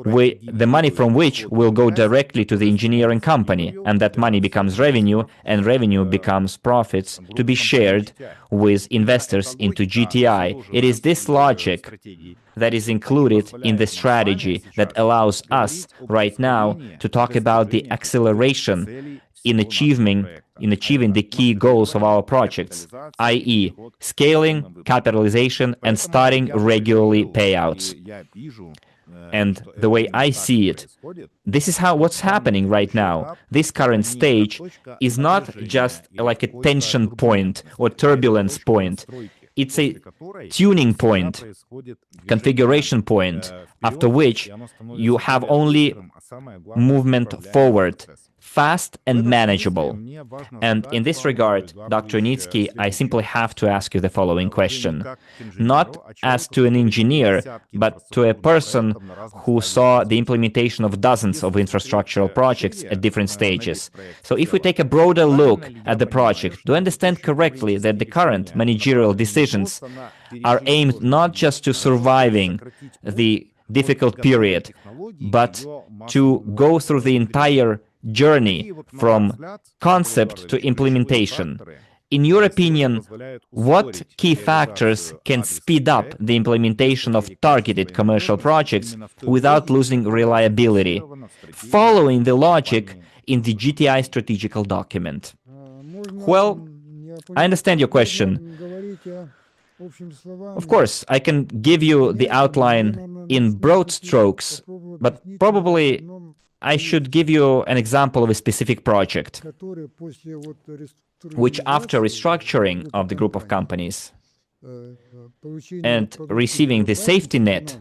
the money from which will go directly to the engineering company, and that money becomes revenue, and revenue becomes profits to be shared with investors into GTI. It is this logic that is included in the strategy that allows us right now to talk about the acceleration in achieving the key goals of our projects, i.e. scaling, capitalization, and starting regularly payouts. And the way I see it, this is what's happening right now. This current stage is not just like a tension point or turbulence point. It's a tuning point, configuration point, after which you have only movement forward, fast and manageable. And in this regard, Dr. Yunitsky, I simply have to ask you the following question. Not as to an engineer, but to a person who saw the implementation of dozens of infrastructural projects at different stages. So if we take a broader look at the project, do I understand correctly that the current managerial decisions are aimed not just to surviving the difficult period, but to go through the entire journey from concept to implementation? In your opinion, what key factors can speed up the implementation of targeted commercial projects without losing reliability, following the logic in the GTI strategical document? Well, I understand your question. Of course, I can give you the outline in broad strokes, but probably I should give you an example of a specific project, which after restructuring of the group of companies and receiving the safety net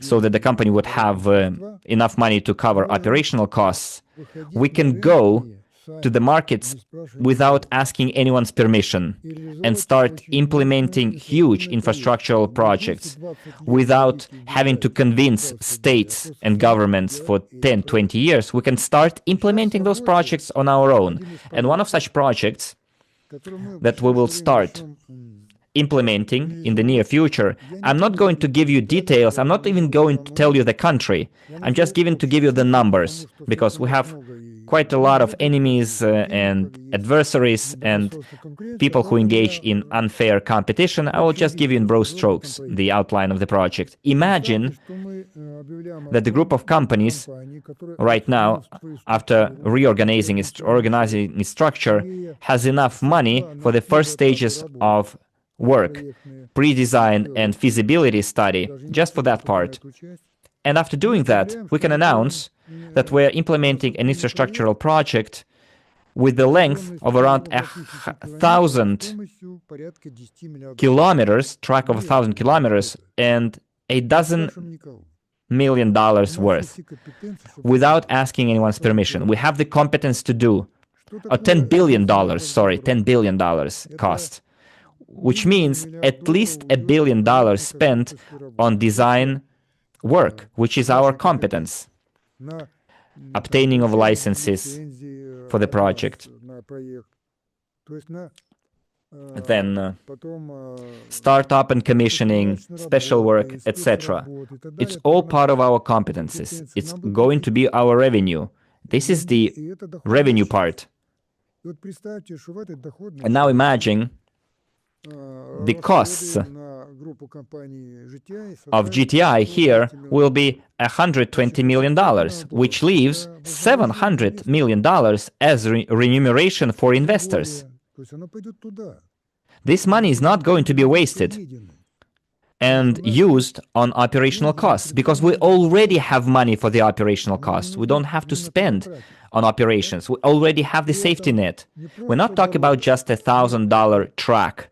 so that the company would have enough money to cover operational costs, we can go to the markets without asking anyone's permission and start implementing huge infrastructural projects without having to convince states and governments for 10, 20 years. We can start implementing those projects on our own. And one of such projects that we will start implementing in the near future, I'm not going to give you details, I'm not even going to tell you the country, I'm just going to give you the numbers, because we have quite a lot of enemies and adversaries and people who engage in unfair competition. I will just give you in broad strokes the outline of the project. Imagine that the group of companies right now, after organizing its structure, has enough money for the first stages of work, pre-design and feasibility study, just for that part. And after doing that, we can announce that we're implementing an infrastructural project with the length of around 1,000 kilometers, track of 1,000 kilometers, and $12 million worth, without asking anyone's permission. We have the competence to do, or $10 billion, sorry, $10 billion cost, which means at least $1 billion spent on design work, which is our competence, obtaining of licenses for the project, then startup and commissioning, special work, etc. It's all part of our competences. It's going to be our revenue. This is the revenue part. And now imagine the costs of GTI here will be $120 million, which leaves $700 million as remuneration for investors. This money is not going to be wasted and used on operational costs, because we already have money for the operational costs. We don't have to spend on operations. We already have the safety net. We're not talking about just $1,000 track,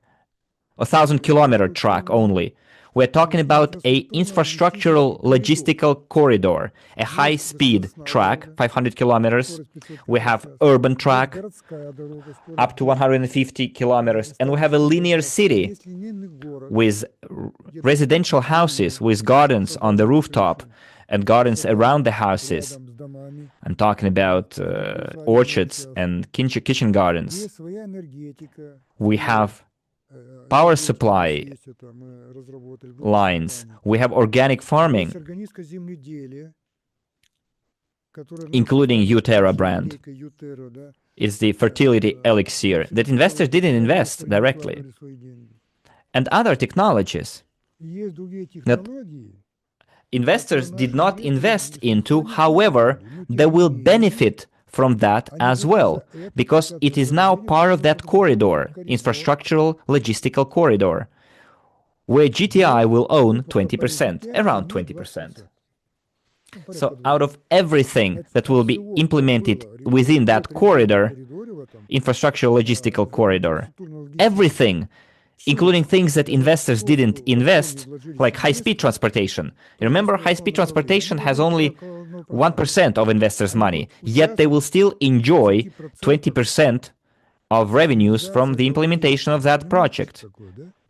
a 1,000-kilometer track only. We're talking about a infrastructural logistical corridor, a high-speed track, 500 kilometers. We have urban track, up to 150 kilometers. And we have a linear city with residential houses, with gardens on the rooftop and gardens around the houses. I'm talking about orchards and kitchen gardens. We have power supply lines. We have organic farming, including Uterra brand. It's the fertility elixir that investors didn't invest directly. And other technologies that investors did not invest into, however, they will benefit from that as well, because it is now part of that corridor, infrastructural logistical corridor, where GTI will own 20%, around 20%. So out of everything that will be implemented within that corridor, infrastructural logistical corridor, everything, including things that investors didn't invest, like high-speed transportation. Remember, high-speed transportation has only 1% of investors' money, yet they will still enjoy 20% of revenues from the implementation of that project.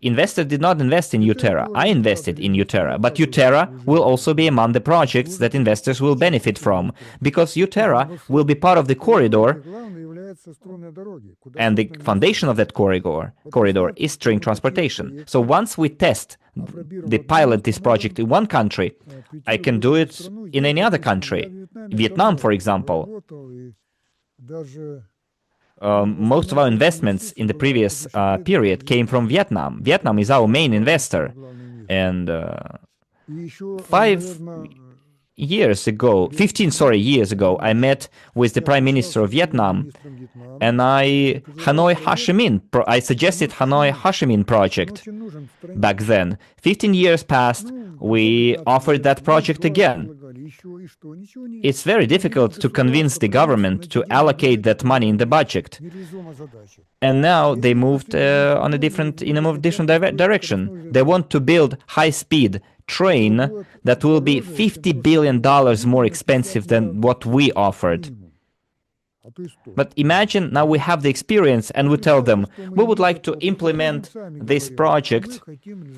Investors did not invest in Uterra. I invested in Uterra, but Uterra will also be among the projects that investors will benefit from, because Uterra will be part of the corridor, and the foundation of that corridor is string transportation. So once we test the pilot this project in one country, I can do it in any other country. Vietnam, for example. Most of our investments in the previous period came from Vietnam. Vietnam is our main investor. And 15 years ago, I met with the Prime Minister of Vietnam, and I suggested Hanoi Ho Chi Minh project back then. 15 years passed, we offered that project again. It's very difficult to convince the government to allocate that money in the budget. And now they moved in a different direction. They want to build high-speed train that will be $50 billion more expensive than what we offered. But imagine now we have the experience and we tell them, we would like to implement this project.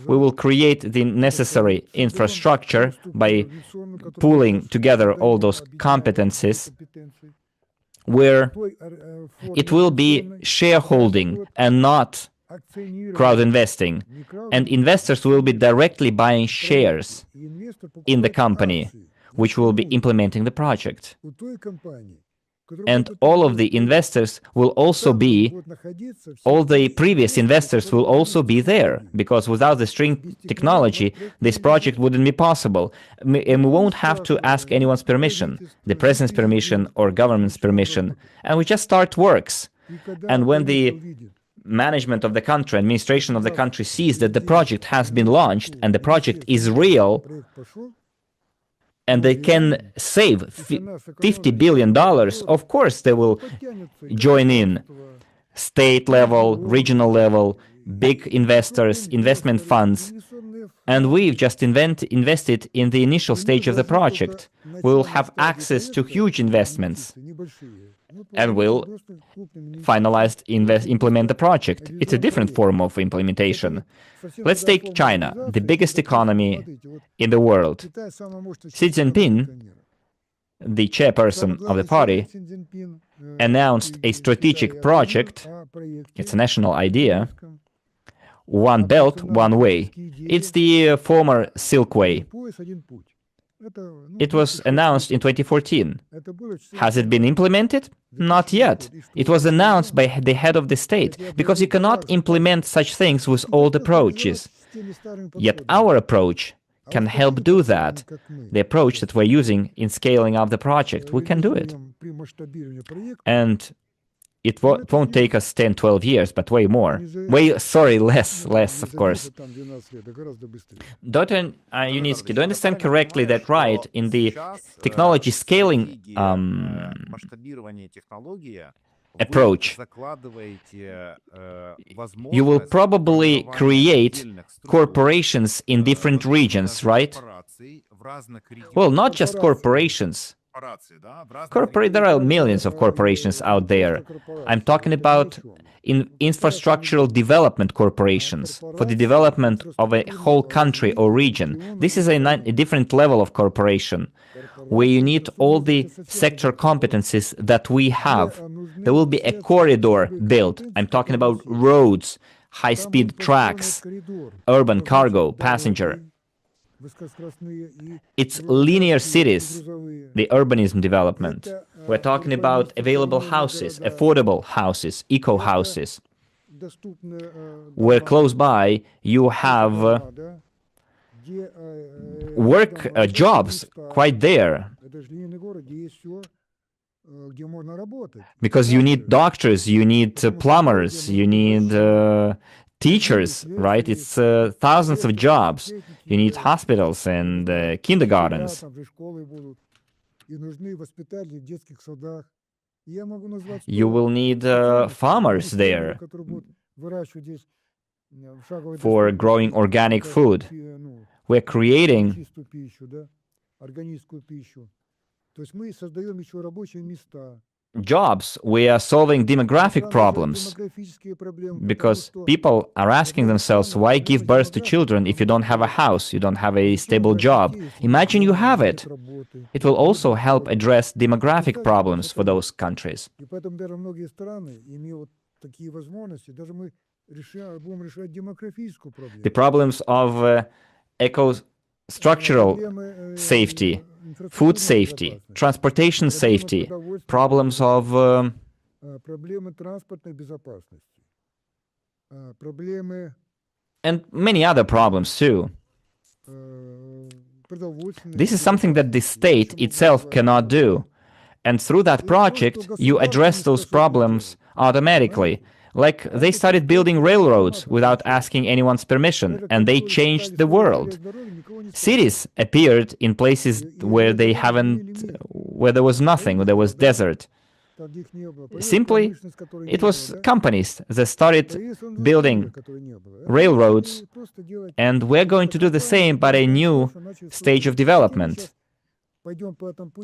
We will create the necessary infrastructure by pooling together all those competencies, where it will be shareholding and not crowd investing. And investors will be directly buying shares in the company, which will be implementing the project. And all of the investors will also be, all the previous investors will also be there, because without the string technology, this project wouldn't be possible. And we won't have to ask anyone's permission, the president's permission or government's permission, and we just start works. And when the management of the country, administration of the country sees that the project has been launched and the project is real, and they can save $50 billion, of course they will join in. State level, regional level, big investors, investment funds. And we've just invested in the initial stage of the project. We will have access to huge investments and will implement the project. It's a different form of implementation. Let's take China, the biggest economy in the world. Xi Jinping, the chairperson of the party, announced a strategic project. It's a national idea. One Belt, One Way. It's the former Silk Way. It was announced in 2014. Has it been implemented? Not yet. It was announced by the head of the state, because you cannot implement such things with old approaches. Yet our approach can help do that. The approach that we're using in scaling up the project, we can do it. And it won't take us 10, 12 years, but way more. Less, of course. Dr. Yunitsky, do I understand correctly that in the technology scaling approach, you will probably create corporations in different regions, right? Well, not just corporations. There are millions of corporations out there. I'm talking about infrastructural development corporations for the development of a whole country or region. This is a different level of corporation, where you need all the sector competencies that we have. There will be a corridor built. I'm talking about roads, high-speed tracks, urban cargo, passenger. It's linear cities, the urbanism development. We're talking about available houses, affordable houses, eco-houses, where close by you have work jobs quite there. Because you need doctors, you need plumbers, you need teachers, right? It's thousands of jobs. You need hospitals and kindergartens. You will need farmers there for growing organic food. We're creating jobs. We are solving demographic problems because people are asking themselves, why give birth to children if you don't have a house, you don't have a stable job? Imagine you have it. It will also help address demographic problems for those countries. The problems of eco-structural safety, food safety, transportation safety, problems of and many other problems too. This is something that the state itself cannot do. And through that project, you address those problems automatically. Like they started building railroads without asking anyone's permission, and they changed the world. Cities appeared in places where there was nothing, where there was desert. Simply, it was companies that started building railroads, and we're going to do the same, but a new stage of development.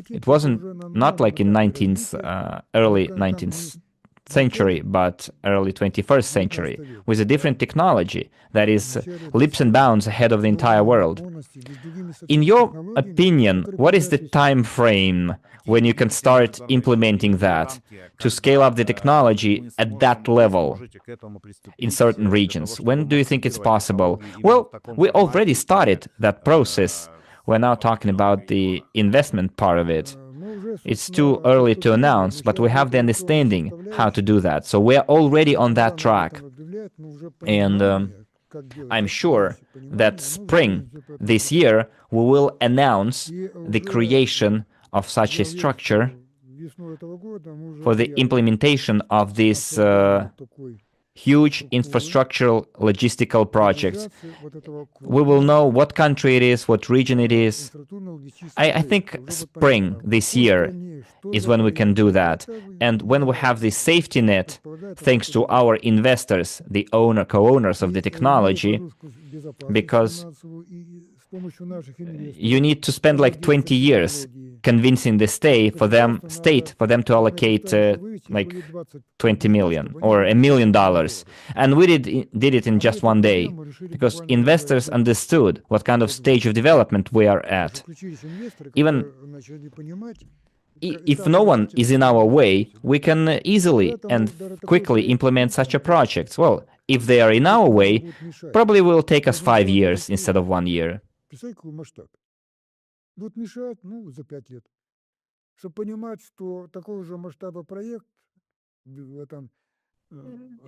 It wasn't not like in early 19th century, but early 21st century, with a different technology that is leaps and bounds ahead of the entire world. In your opinion, what is the time frame when you can start implementing that to scale up the technology at that level in certain regions? When do you think it's possible? Well, we already started that process. We're now talking about the investment part of it. It's too early to announce, but we have the understanding how to do that. So we're already on that track. And I'm sure that spring this year, we will announce the creation of such a structure for the implementation of this huge infrastructural logistical projects. We will know what country it is, what region it is. I think spring this year is when we can do that. And when we have this safety net, thanks to our investors, the co-owners of the technology, because you need to spend like 20 years convincing the state for them to allocate like 20 million or $1 million. And we did it in just one day because investors understood what kind of stage of development we are at. Even if no one is in our way, we can easily and quickly implement such a project. Well, if they are in our way, probably it will take us 5 years instead of 1 year.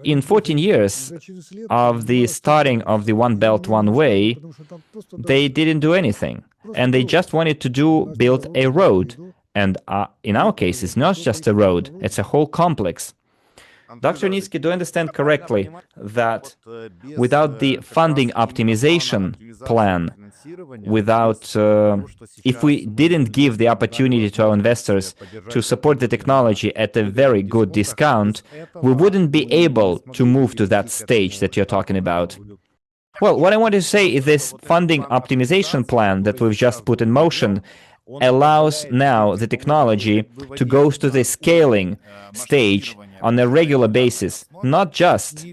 In 14 years of the starting of the One Belt, One Way, they didn't do anything. And they just wanted to build a road. And in our case, it's not just a road, it's a whole complex. Dr. Yunitsky, do I understand correctly that without the funding optimization plan, if we didn't give the opportunity to our investors to support the technology at a very good discount, we wouldn't be able to move to that stage that you're talking about? Well, what I want to say is this funding optimization plan that we've just put in motion allows now the technology to go to the scaling stage on a regular basis, not just,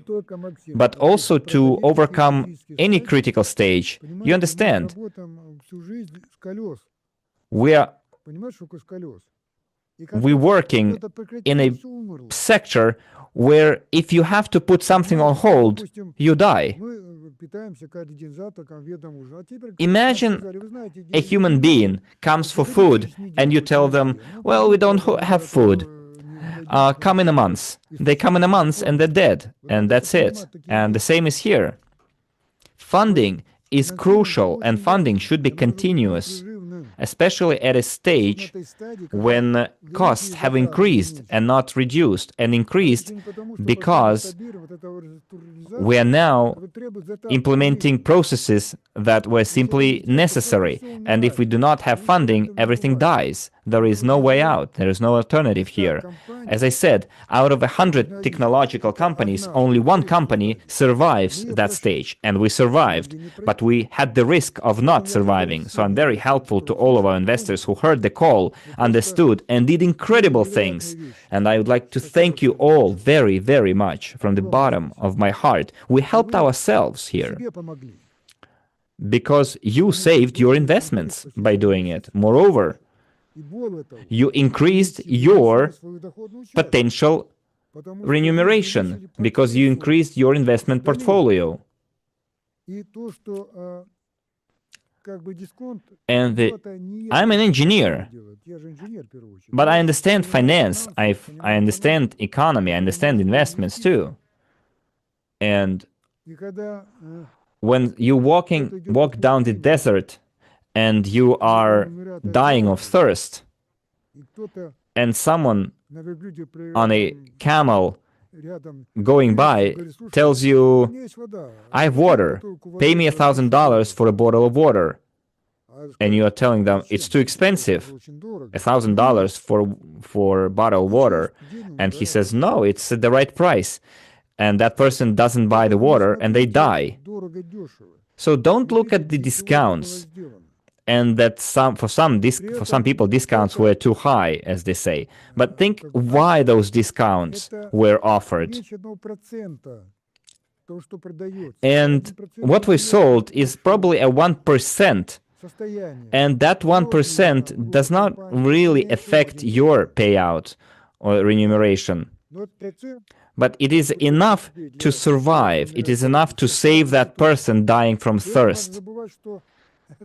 but also to overcome any critical stage. You understand? We're working in a sector where if you have to put something on hold, you die. Imagine a human being comes for food and you tell them, well, we don't have food. Come in a month. They come in a month and they're dead, and that's it. And the same is here. Funding is crucial, and funding should be continuous, especially at a stage when costs have increased and not reduced, and increased because we are now implementing processes that were simply necessary. And if we do not have funding, everything dies. There is no way out. There is no alternative here. As I said, out of 100 technological companies, only one company survives that stage, and we survived. But we had the risk of not surviving. So I'm very helpful to all of our investors who heard the call, understood, and did incredible things. And I would like to thank you all very, very much from the bottom of my heart. We helped ourselves here because you saved your investments by doing it. Moreover, you increased your potential remuneration because you increased your investment portfolio. And I'm an engineer, but I understand finance, I understand economy, I understand investments too. And when you walk down the desert and you are dying of thirst, and someone on a camel going by tells you, I have water, pay me $1,000 for a bottle of water. And you are telling them, it's too expensive, $1,000 for a bottle of water. And he says, no, it's at the right price. And that person doesn't buy the water and they die. So don't look at the discounts. And that for some people, discounts were too high, as they say. But think why those discounts were offered. And what we sold is probably a 1%. And that 1% does not really affect your payout or remuneration. But it is enough to survive. It is enough to save that person dying from thirst.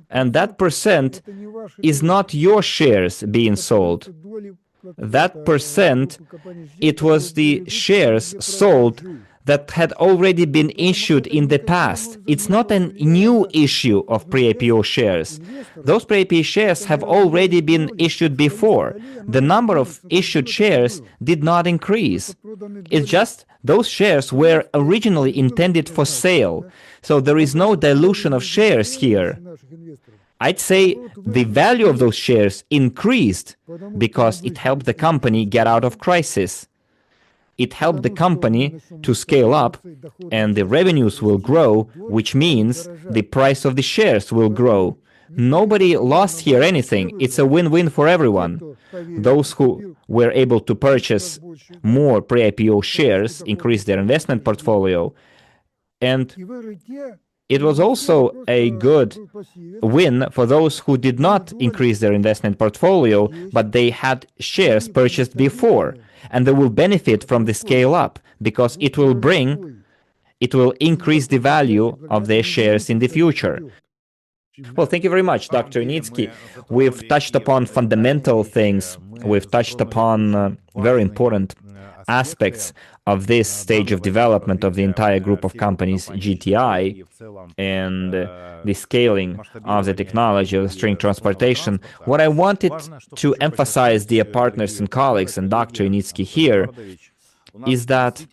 And that percent is not your shares being sold. That percent, it was the shares sold that had already been issued in the past. It's not a new issue of pre-IPO shares. Those pre-IPO shares have already been issued before. The number of issued shares did not increase. It's just those shares were originally intended for sale. So there is no dilution of shares here. I'd say the value of those shares increased because it helped the company get out of crisis. It helped the company to scale up, and the revenues will grow, which means the price of the shares will grow. Nobody lost here anything. It's a win-win for everyone. Those who were able to purchase more pre-IPO shares increased their investment portfolio, and it was also a good win for those who did not increase their investment portfolio, but they had shares purchased before. And they will benefit from the scale up because it will increase the value of their shares in the future. Well, thank you very much, Dr. Yunitsky. We've touched upon fundamental things. We've touched upon very important aspects of this stage of development of the entire group of companies, GTI, and the scaling of the technology of string transportation. What I wanted to emphasize, dear partners and colleagues, and Dr. Yunitsky here, is that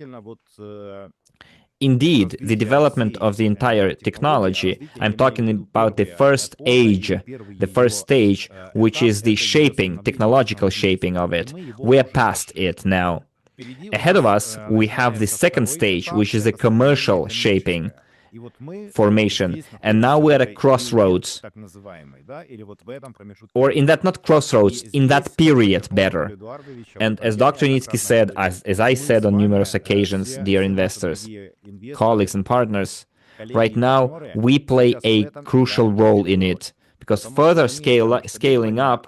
indeed, the development of the entire technology, I'm talking about the first stage, which is the shaping, technological shaping of it. We're past it now. Ahead of us, we have the second stage, which is the commercial shaping formation. And now we're at a crossroads. Or in that, not crossroads, in that period better. And as Dr. Yunitsky said, as I said on numerous occasions, dear investors, colleagues and partners, right now we play a crucial role in it because further scaling up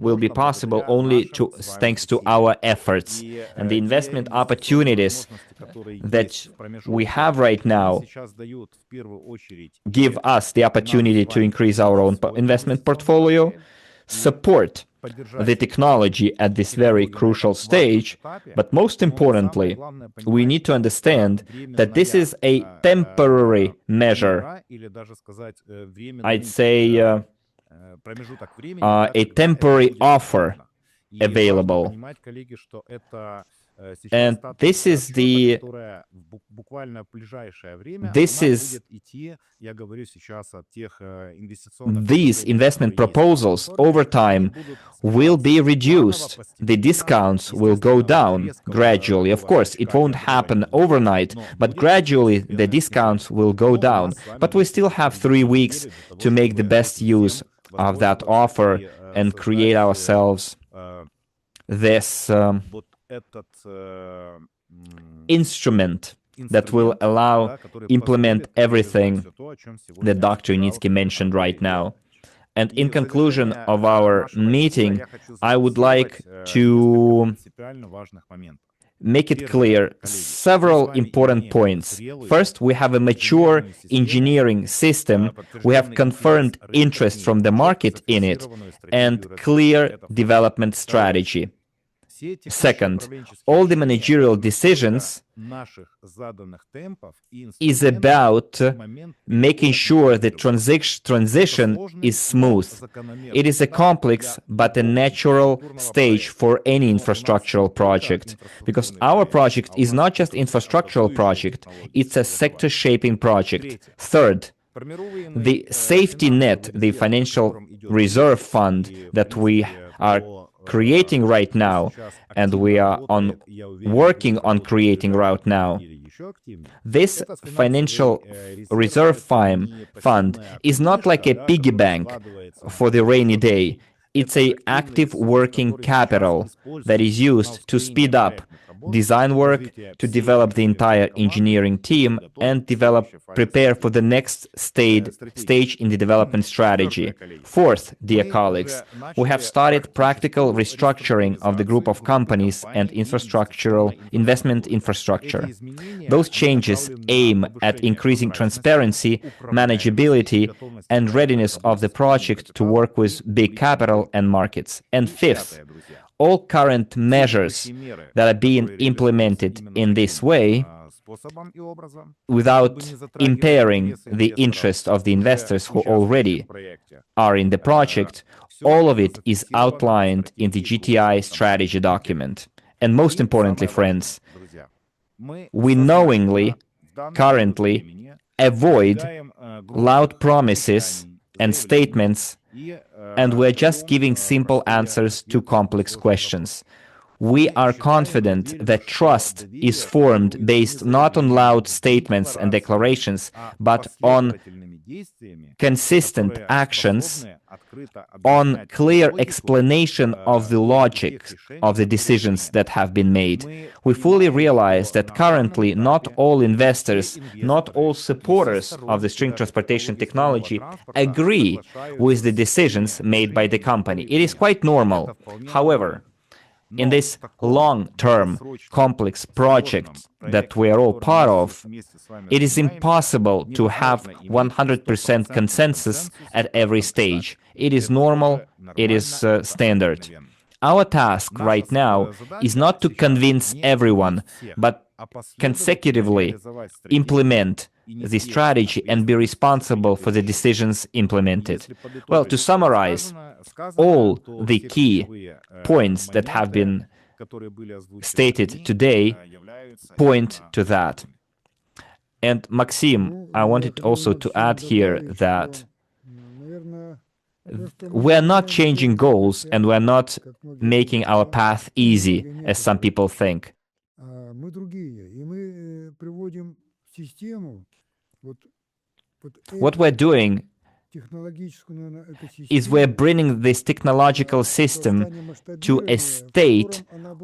will be possible only thanks to our efforts. And the investment opportunities that we have right now give us the opportunity to increase our own investment portfolio, support the technology at this very crucial stage, but most importantly, we need to understand that this is a temporary measure. I'd say a temporary offer available. And this is these investment proposals over time will be reduced. The discounts will go down gradually. Of course, it won't happen overnight, but gradually the discounts will go down. But we still have 3 weeks to make the best use of that offer and create ourselves this instrument that will implement everything that Dr. Yunitsky mentioned right now. And in conclusion of our meeting, I would like to make it clear several important points. First, we have a mature engineering system. We have confirmed interest from the market in it and clear development strategy. Second, all the managerial decisions is about making sure the transition is smooth. It is a complex but a natural stage for any infrastructural project, because our project is not just infrastructural project, it's a sector-shaping project. Third, the safety net, the financial reserve fund that we are creating right now, and we are working on creating right now. This financial reserve fund is not like a piggy bank for the rainy day. It's an active working capital that is used to speed up design work, to develop the entire engineering team, and prepare for the next stage in the development strategy. Fourth, dear colleagues, we have started practical restructuring of the group of companies and investment infrastructure. Those changes aim at increasing transparency, manageability, and readiness of the project to work with big capital and markets. And fifth, all current measures that are being implemented in this way, without impairing the interest of the investors who already are in the project, all of it is outlined in the GTI strategy document. And most importantly, friends, we knowingly, currently, avoid loud promises and statements, and we're just giving simple answers to complex questions. We are confident that trust is formed based not on loud statements and declarations, but on consistent actions, on clear explanation of the logic of the decisions that have been made. We fully realize that currently not all investors, not all supporters of the string transportation technology agree with the decisions made by the company. It is quite normal. However, in this long-term, complex project that we are all part of, it is impossible to have 100% consensus at every stage. It is normal, it is standard. Our task right now is not to convince everyone, but consecutively implement the strategy and be responsible for the decisions implemented. Well, to summarize, all the key points that have been stated today point to that. And Maxim, I wanted also to add here that we're not changing goals and we're not making our path easy, as some people think. What we're doing is we're bringing this technological system to a state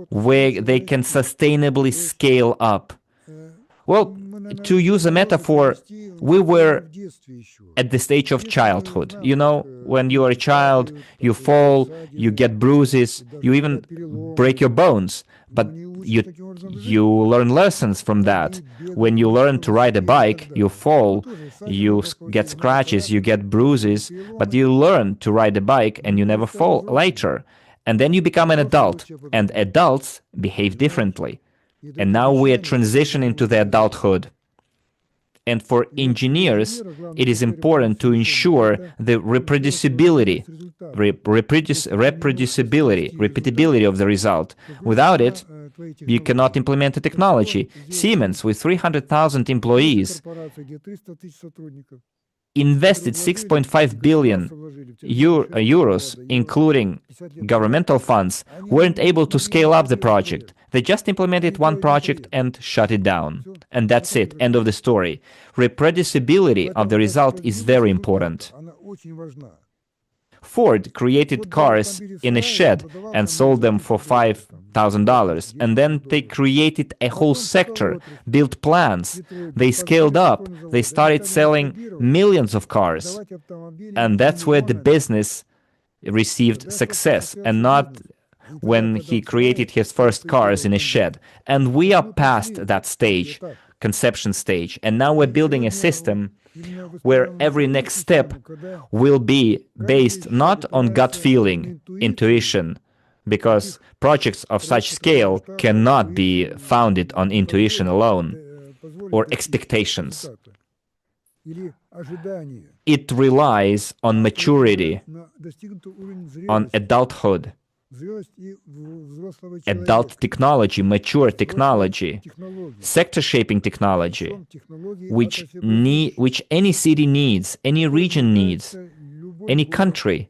where they can sustainably scale up. Well, to use a metaphor, we were at the stage of childhood. You know, when you are a child, you fall, you get bruises, you even break your bones, but you learn lessons from that. When you learn to ride a bike, you fall, you get scratches, you get bruises, but you learn to ride a bike and you never fall later. And then you become an adult, and adults behave differently. And now we are transitioning to the adulthood. And for engineers, it is important to ensure the reproducibility of the result. Without it, you cannot implement the technology. Siemens, with 300,000 employees, invested 6.5 billion euros, including governmental funds, weren't able to scale up the project. They just implemented one project and shut it down. And that's it, end of the story. Reproducibility of the result is very important. Ford created cars in a shed and sold them for $5,000. And then they created a whole sector, built plants. They scaled up. They started selling millions of cars. And that's where the business received success, and not when he created his first cars in a shed. And we are past that stage, conception stage. And now we're building a system where every next step will be based not on gut feeling, intuition, because projects of such scale cannot be founded on intuition alone or expectations. It relies on maturity, on adulthood, adult technology, mature technology, sector-shaping technology, which any city needs, any region needs, any country,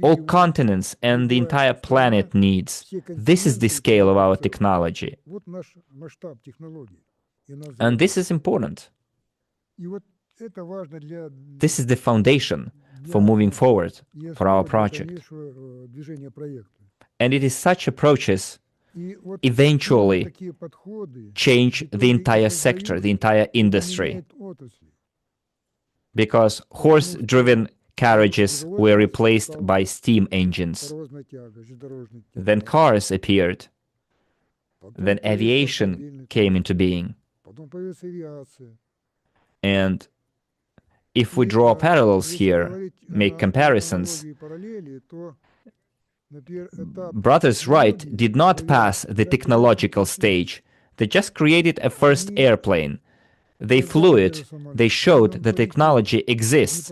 all continents and the entire planet needs. This is the scale of our technology. And this is important. This is the foundation for moving forward for our project. And it is such approaches eventually change the entire sector, the entire industry. Because horse-driven carriages were replaced by steam engines. Then cars appeared. Then aviation came into being. And if we draw parallels here, make comparisons, brothers Wright did not pass the technological stage. They just created a first airplane. They flew it. They showed the technology exists.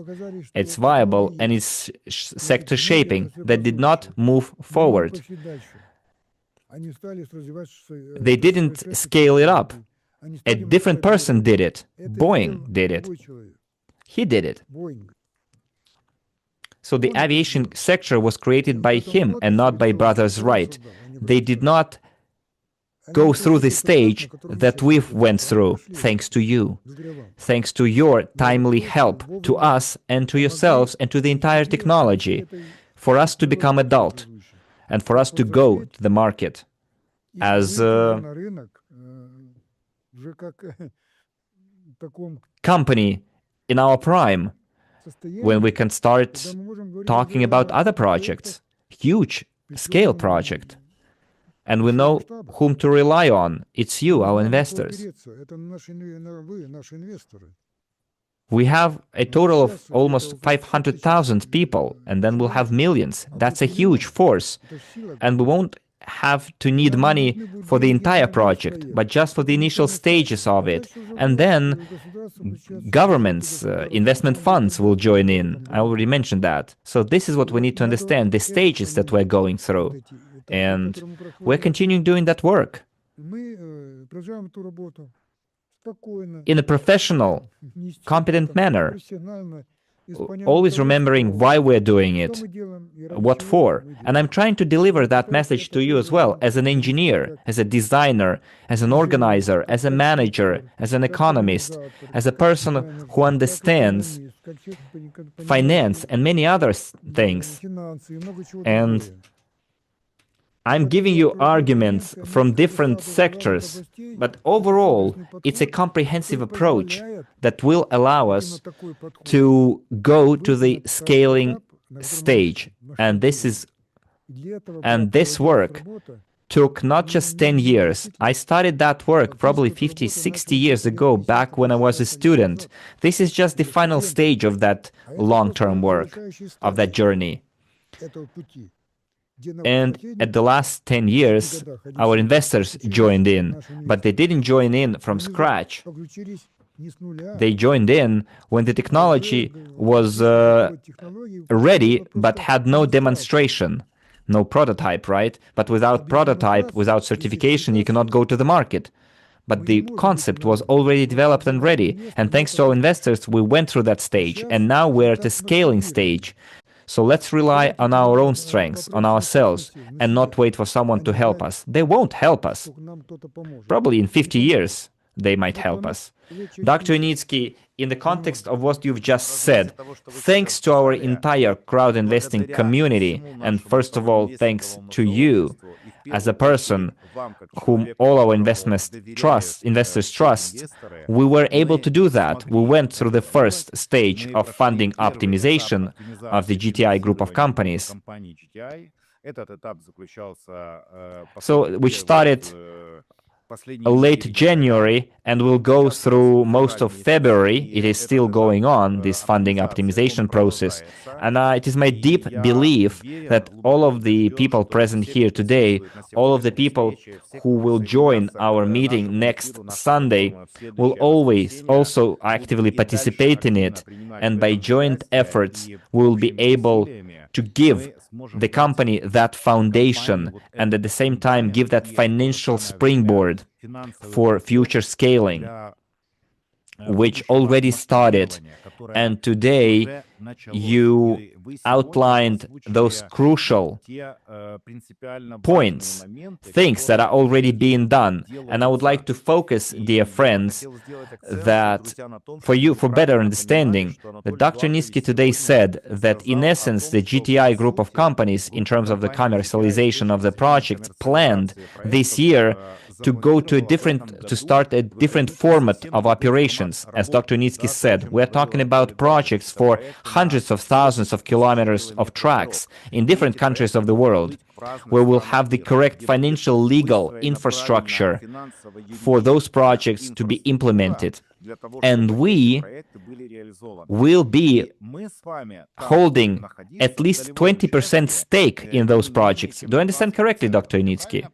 It's viable and it's sector shaping. That did not move forward. They didn't scale it up. A different person did it. Boeing did it. He did it. So the aviation sector was created by him and not by brothers Wright. They did not go through the stage that we've went through, thanks to you, thanks to your timely help to us and to yourselves and to the entire technology, for us to become adult and for us to go to the market as a company in our prime, when we can start talking about other projects, huge scale project. And we know whom to rely on. It's you, our investors. We have a total of almost 500,000 people, and then we'll have millions. That's a huge force. And we won't have to need money for the entire project, but just for the initial stages of it. And then governments, investment funds will join in. I already mentioned that. So this is what we need to understand, the stages that we're going through. And we're continuing doing that work in a professional, competent manner, always remembering why we're doing it, what for. And I'm trying to deliver that message to you as well, as an engineer, as a designer, as an organizer, as a manager, as an economist, as a person who understands finance and many other things. And I'm giving you arguments from different sectors, but overall, it's a comprehensive approach that will allow us to go to the scaling stage. And this work took not just 10 years. I started that work probably 50, 60 years ago, back when I was a student. This is just the final stage of that long-term work, of that journey. And at the last 10 years, our investors joined in, but they didn't join in from scratch. They joined in when the technology was ready, but had no demonstration, no prototype, right? But without prototype, without certification, you cannot go to the market. But the concept was already developed and ready. And thanks to our investors, we went through that stage. And now we're at the scaling stage. So let's rely on our own strengths, on ourselves, and not wait for someone to help us. They won't help us. Probably in 50 years, they might help us. Dr. Yunitsky, in the context of what you've just said, thanks to our entire crowd investing community, and first of all, thanks to you as a person whom all our investors trust, we were able to do that. We went through the first stage of funding optimization of the GTI Group of companies. So, which started late January and will go through most of February. It is still going on, this funding optimization process. And it is my deep belief that all of the people present here today, all of the people who will join our meeting next Sunday, will always also actively participate in it. And by joint efforts, we will be able to give the company that foundation and at the same time give that financial springboard for future scaling, which already started. And today you outlined those crucial points, things that are already being done. And I would like to focus, dear friends, that for better understanding, that Dr. Yunitsky today said that in essence the GTI group of companies, in terms of the commercialization of the project, planned this year to start a different format of operations. As Dr. Yunitsky said, we're talking about projects for hundreds of thousands of kilometers of tracks in different countries of the world, where we'll have the correct financial legal infrastructure for those projects to be implemented. And we will be holding at least 20% stake in those projects. Do I understand correctly, Dr. Yunitsky?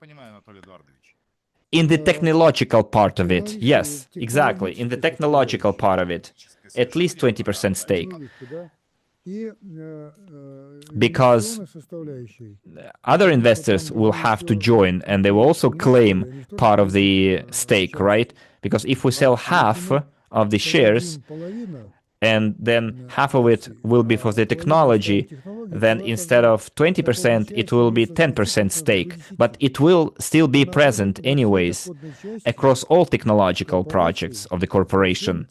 In the technological part of it, yes, exactly. In the technological part of it, at least 20% stake. Because other investors will have to join and they will also claim part of the stake, right? Because if we sell half of the shares, and then half of it will be for the technology, then instead of 20%, it will be 10% stake. But it will still be present anyways across all technological projects of the corporation.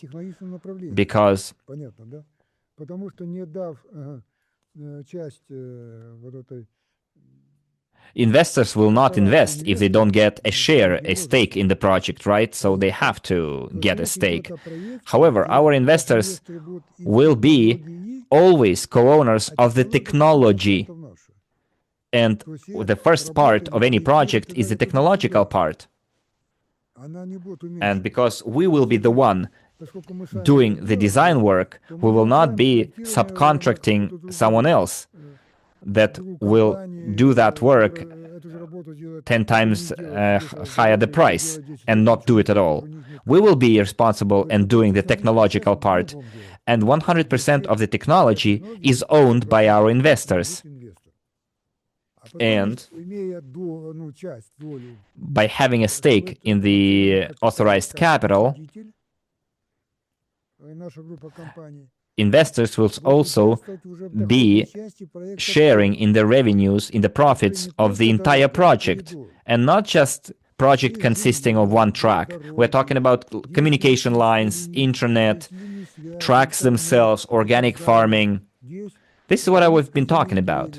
Because investors will not invest if they don't get a share, a stake in the project, right? So they have to get a stake. However, our investors will be always co-owners of the technology. And the first part of any project is the technological part. And because we will be the one doing the design work, we will not be subcontracting someone else that will do that work 10 times higher the price and not do it at all. We will be responsible and doing the technological part, and 100% of the technology is owned by our investors. And by having a stake in the authorized capital, investors will also be sharing in the revenues, in the profits of the entire project, and not just project consisting of one track. We're talking about communication lines, internet, tracks themselves, organic farming. This is what I've been talking about.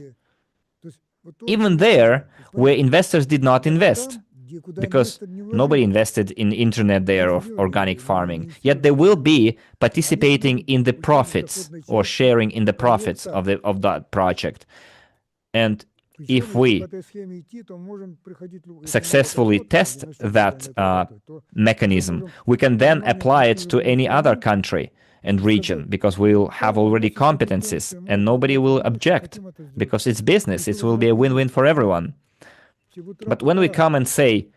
Even there, where investors did not invest, because nobody invested in internet there of organic farming. Yet they will be participating in the profits or sharing in the profits of that project. And if we successfully test that mechanism, we can then apply it to any other country and region, because we'll have already competencies and nobody will object, because it's business. It will be a win-win for everyone. But when we come and say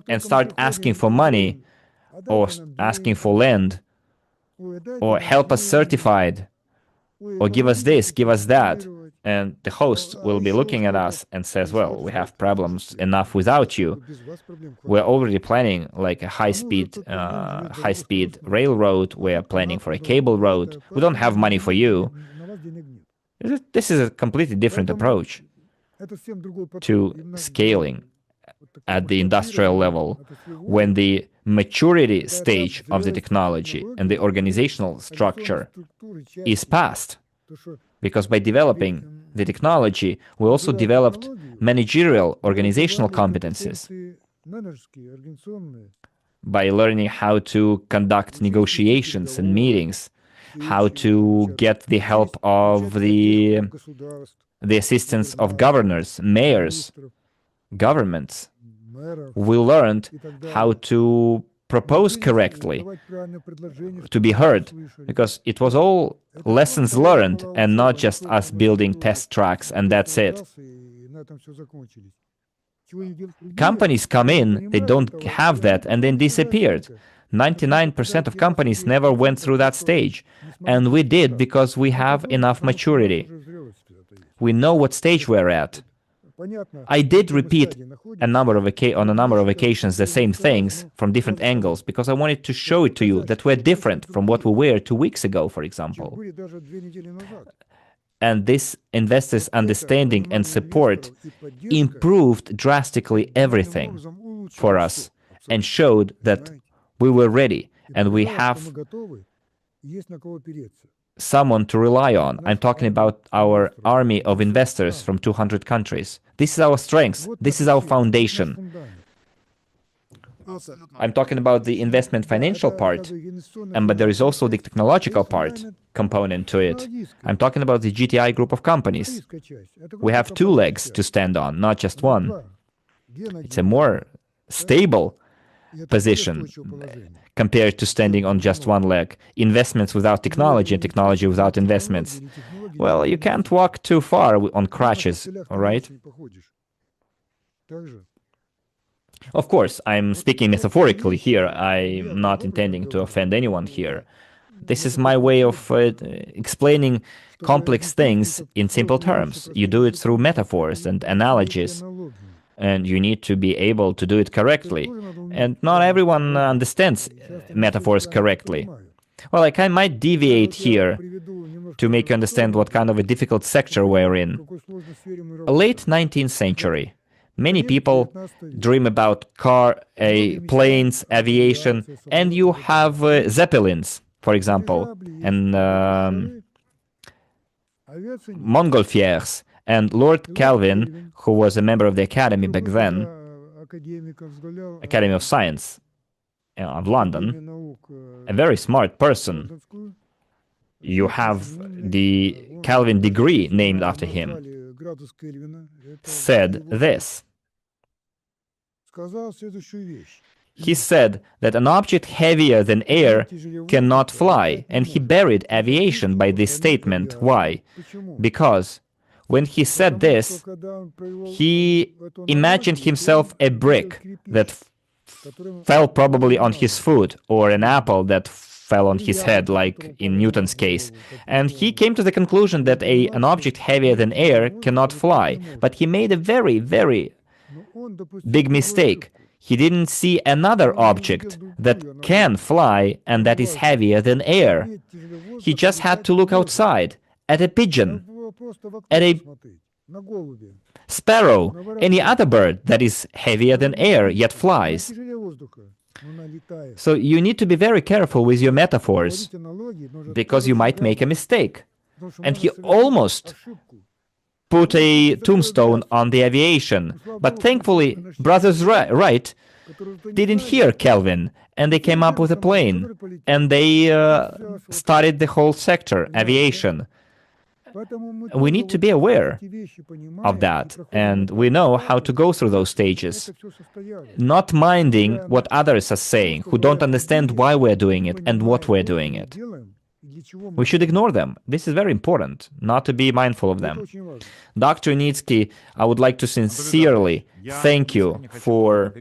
and start asking for money or asking for land or help us certified or give us this, give us that, and the host will be looking at us and says, well, we have problems enough without you. We're already planning like a high-speed railroad. We're planning for a cable road. We don't have money for you. This is a completely different approach to scaling at the industrial level, when the maturity stage of the technology and the organizational structure is past. Because by developing the technology, we also developed managerial organizational competencies by learning how to conduct negotiations and meetings, how to get the help of the assistance of governors, mayors, governments. We learned how to propose correctly, to be heard, because it was all lessons learned and not just us building test tracks and that's it. Companies come in, they don't have that, and then disappeared. 99% of companies never went through that stage, and we did because we have enough maturity. We know what stage we're at. I did repeat on a number of occasions the same things from different angles, because I wanted to show it to you that we're different from what we were 2 weeks ago, for example. And this investors' understanding and support improved drastically everything for us and showed that we were ready and we have someone to rely on. I'm talking about our army of investors from 200 countries. This is our strength. This is our foundation. I'm talking about the investment financial part, but there is also the technological part component to it. I'm talking about the GTI Group of companies. We have 2 legs to stand on, not just one. It's a more stable position compared to standing on just one leg. Investments without technology and technology without investments. Well, you can't walk too far on crutches, all right? Of course, I'm speaking metaphorically here. I'm not intending to offend anyone here. This is my way of explaining complex things in simple terms. You do it through metaphors and analogies, and you need to be able to do it correctly. And not everyone understands metaphors correctly. Well, like I might deviate here to make you understand what kind of a difficult sector we're in. Late 19th century. Many people dream about planes, aviation, and you have zeppelins, for example, and montgolfiers. And Lord Kelvin, who was a member of the Academy back then, Academy of Science of London, a very smart person. You have the Kelvin degree named after him, said this. He said that an object heavier than air cannot fly, and he buried aviation by this statement. Why? Because when he said this, he imagined himself a brick that fell probably on his foot, or an apple that fell on his head, like in Newton's case. And he came to the conclusion that an object heavier than air cannot fly. But he made a very, very big mistake. He didn't see another object that can fly and that is heavier than air. He just had to look outside at a pigeon, at a sparrow, any other bird that is heavier than air yet flies. So you need to be very careful with your metaphors, because you might make a mistake. And he almost put a tombstone on the aviation. But thankfully, brothers Wright didn't hear Kelvin, and they came up with a plane, and they started the whole sector, aviation. We need to be aware of that, and we know how to go through those stages, not minding what others are saying, who don't understand why we're doing it and what we're doing it. We should ignore them. This is very important, not to be mindful of them. Dr. Yunitsky, I would like to sincerely thank you for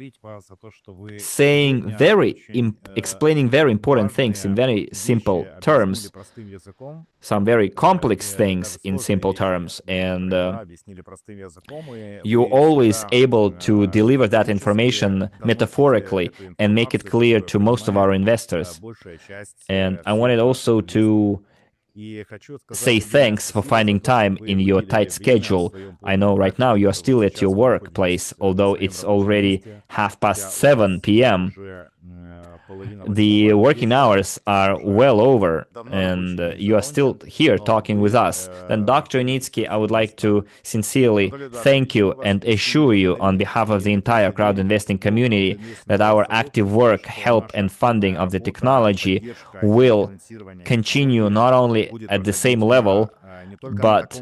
saying explaining very important things in very simple terms, some very complex things in simple terms, and you're always able to deliver that information metaphorically and make it clear to most of our investors. And I wanted also to say thanks for finding time in your tight schedule. I know right now you are still at your workplace, although it's already 7:30 p.m. The working hours are well over, and you are still here talking with us. Then, Dr. Yunitsky, I would like to sincerely thank you and assure you on behalf of the entire crowd investing community that our active work, help, and funding of the technology will continue not only at the same level, but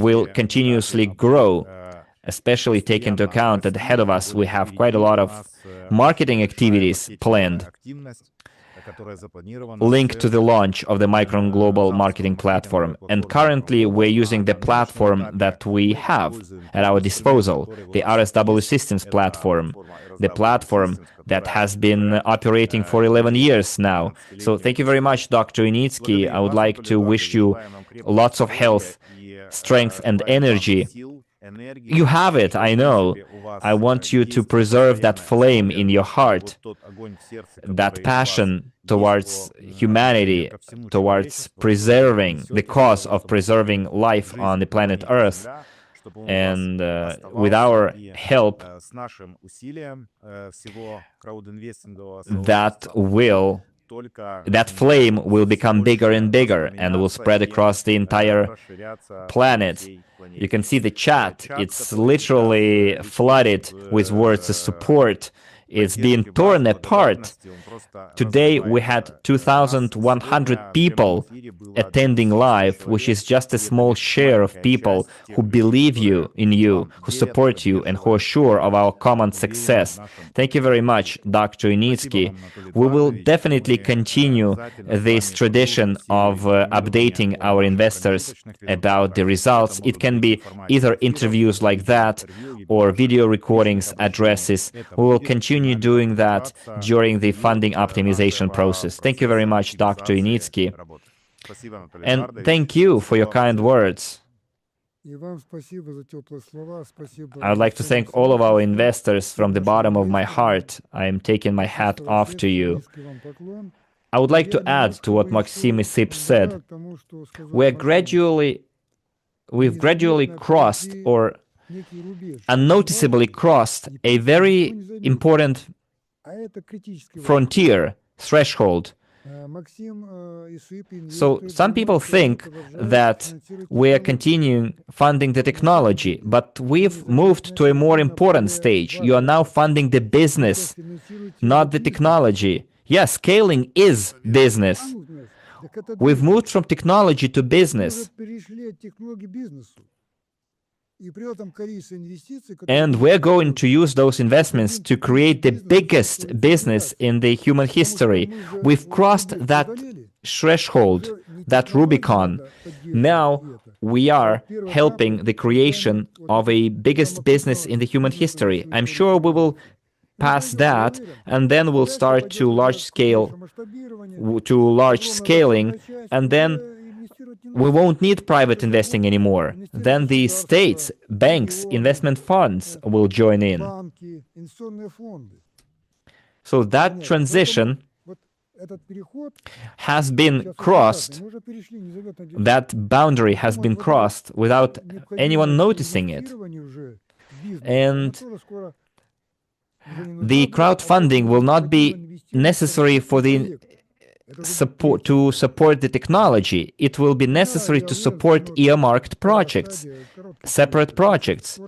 will continuously grow, especially take into account that ahead of us we have quite a lot of marketing activities planned linked to the launch of the Micron Global Marketing Platform. And currently we're using the platform that we have at our disposal, the RSW Systems platform, the platform that has been operating for 11 years now. So thank you very much, Dr. Yunitsky. I would like to wish you lots of health, strength, and energy. You have it, I know. I want you to preserve that flame in your heart, that passion towards humanity, towards preserving, the cause of preserving life on the planet Earth. And with our help, that flame will become bigger and bigger and will spread across the entire planet. You can see the chat. It's literally flooded with words of support. It's being torn apart. Today we had 2,100 people attending live, which is just a small share of people who believe in you, who support you, and who are sure of our common success. Thank you very much, Dr. Yunitsky. We will definitely continue this tradition of updating our investors about the results. It can be either interviews like that or video recordings, addresses. We will continue doing that during the funding optimization process. Thank you very much, Dr. Yunitsky. And thank you for your kind words. I would like to thank all of our investors from the bottom of my heart. I am taking my hat off to you. I would like to add to what Maxim Isyp said. We've gradually crossed, or unnoticeably crossed, a very important frontier, threshold. So some people think that we are continuing funding the technology, but we've moved to a more important stage. You are now funding the business, not the technology. Yes, scaling is business. We've moved from technology to business. And we're going to use those investments to create the biggest business in the human history. We've crossed that threshold, that Rubicon. Now we are helping the creation of a biggest business in the human history. I'm sure we will pass that, and then we'll start to large scaling, and then we won't need private investing anymore. Then the states, banks, investment funds will join in. So that transition has been crossed, that boundary has been crossed without anyone noticing it. And the crowdfunding will not be necessary for the support the technology, it will be necessary to support earmarked projects, separate projects.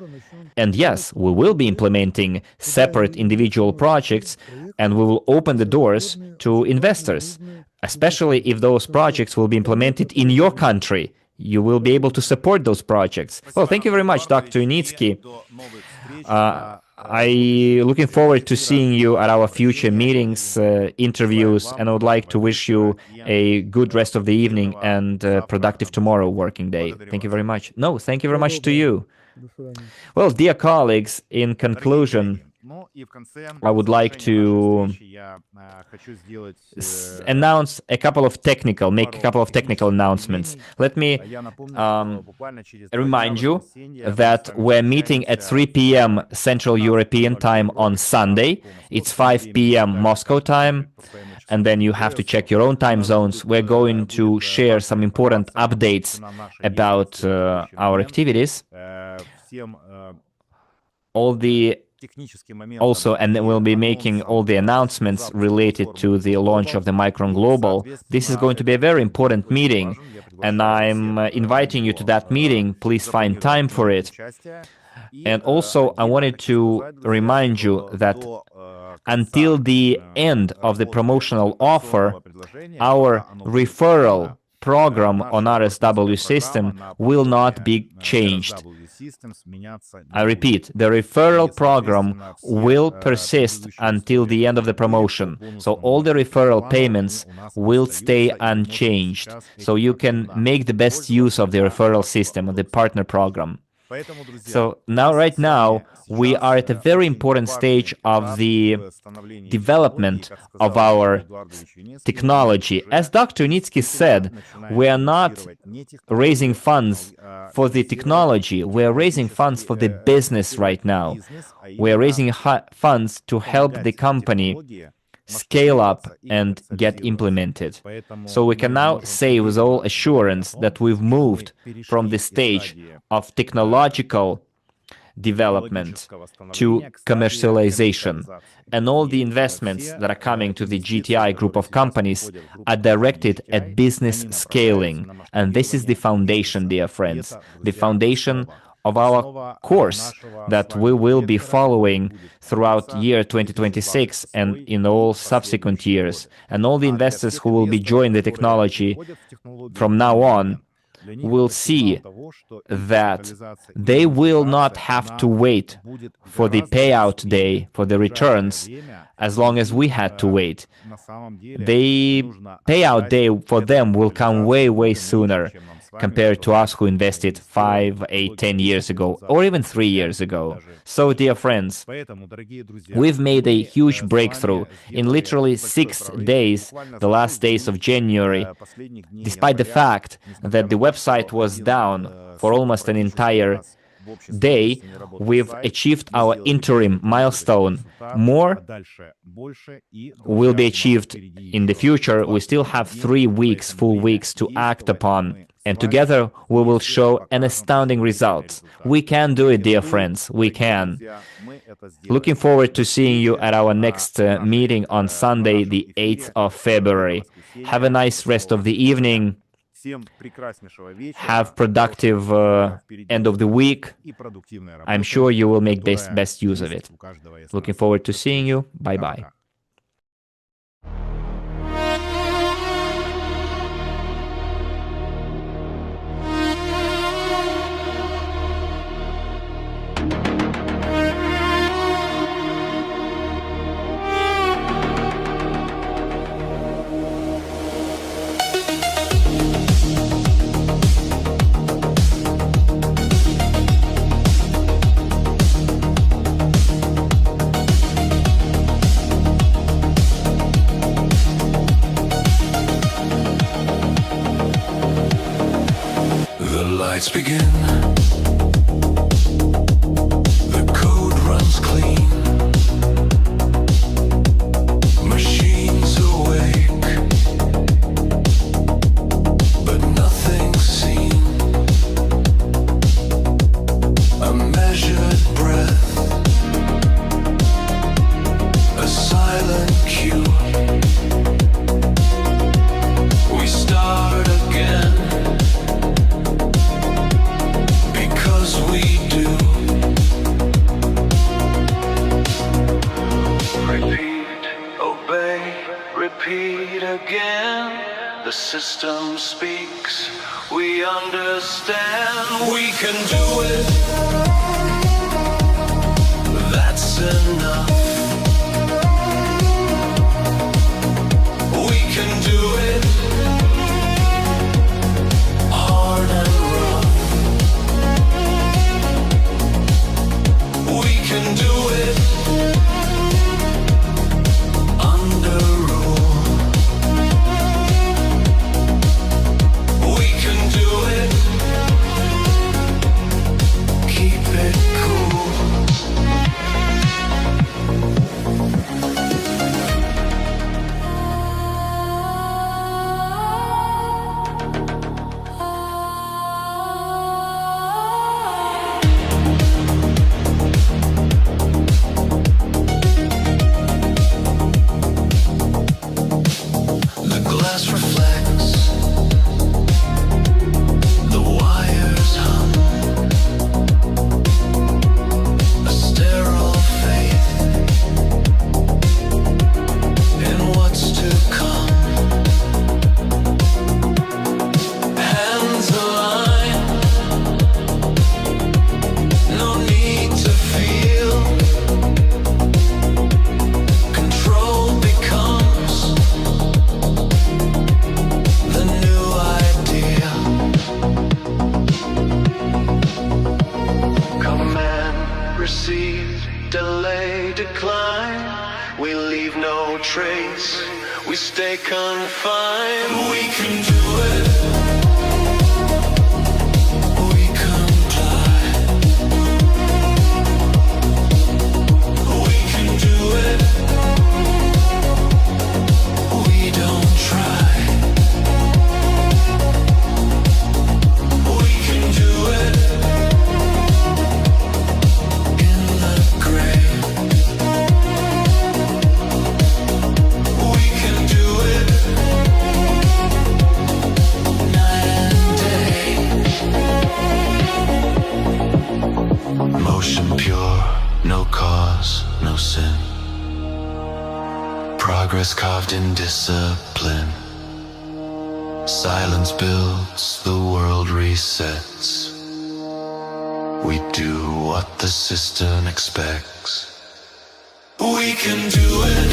And yes, we will be implementing separate individual projects, and we will open the doors to investors, especially if those projects will be implemented in your country. You will be able to support those projects. Well, thank you very much, Dr. Yunitsky. I'm looking forward to seeing you at our future meetings, interviews, and I would like to wish you a good rest of the evening and productive tomorrow working day. Thank you very much. No, thank you very much to you. Well, dear colleagues, in conclusion, I would like to make a couple of technical announcements. Let me remind you that we're meeting at 3 p.m. Central European Time on Sunday. It's 5 p.m. Moscow time, and then you have to check your own time zones. We're going to share some important updates about our activities. And we'll be making all the announcements related to the launch of the Micron Global. This is going to be a very important meeting, and I'm inviting you to that meeting. Please find time for it. And also, I wanted to remind you that until the end of the promotional offer, our referral program on RSW system will not be changed. I repeat, the referral program will persist until the end of the promotion. So all the referral payments will stay unchanged. So you can make the best use of the referral system, of the partner program. So right now, we are at a very important stage of the development of our technology. As Dr. Yunitsky said, we are not raising funds for the technology. We are raising funds for the business right now. We are raising funds to help the company scale up and get implemented. So we can now say with all assurance that we've moved from the stage of technological development to commercialization. And all the investments that are coming to the GTI Group of companies are directed at business scaling. And this is the foundation, dear friends, the foundation of our course that we will be following throughout year 2026 and in all subsequent years. And all the investors who will be joining the technology from now on will see that they will not have to wait for the payout day, for the returns, as long as we had to wait. The payout day for them will come way, way sooner compared to us who invested 5, 8, 10 years ago, or even 3 years ago. So, dear friends, we've made a huge breakthrough in literally 6 days, the last days of January, despite the fact that the website was down for almost an entire day. We've achieved our interim milestone. More will be achieved in the future. We still have 3 weeks, full weeks to act upon. And together we will show an astounding result. We can do it, dear friends. We can. Looking forward to seeing you at our next meeting on Sunday, the 8th of February. Have a nice rest of the evening. Have productive end of the week. I'm sure you will make best use of it. Looking forward to seeing you. Bye-bye. Lights begin. The code runs clean. Machines awake, but nothing's seen. A measured breath, a silent cue. system speaks, we understand. We can do it. That's enough. We can do it. Hard and rough. We can do it. Under rule. We can do it. Keep it cool. The glass reflects, the wires hum, a sterile faith in what's to come. Hands aligned, no need to feel. Control becomes the new idea. Command received, delay, decline. We leave no trace, we stay confined. We can do it. We comply. We can do it. We don't try. We can do it. In the grave. We can do it. Night and day. Motion pure, no cause, no sin. Progress carved in discipline. Silence builds, the world resets. We do what the system expects. We can do it.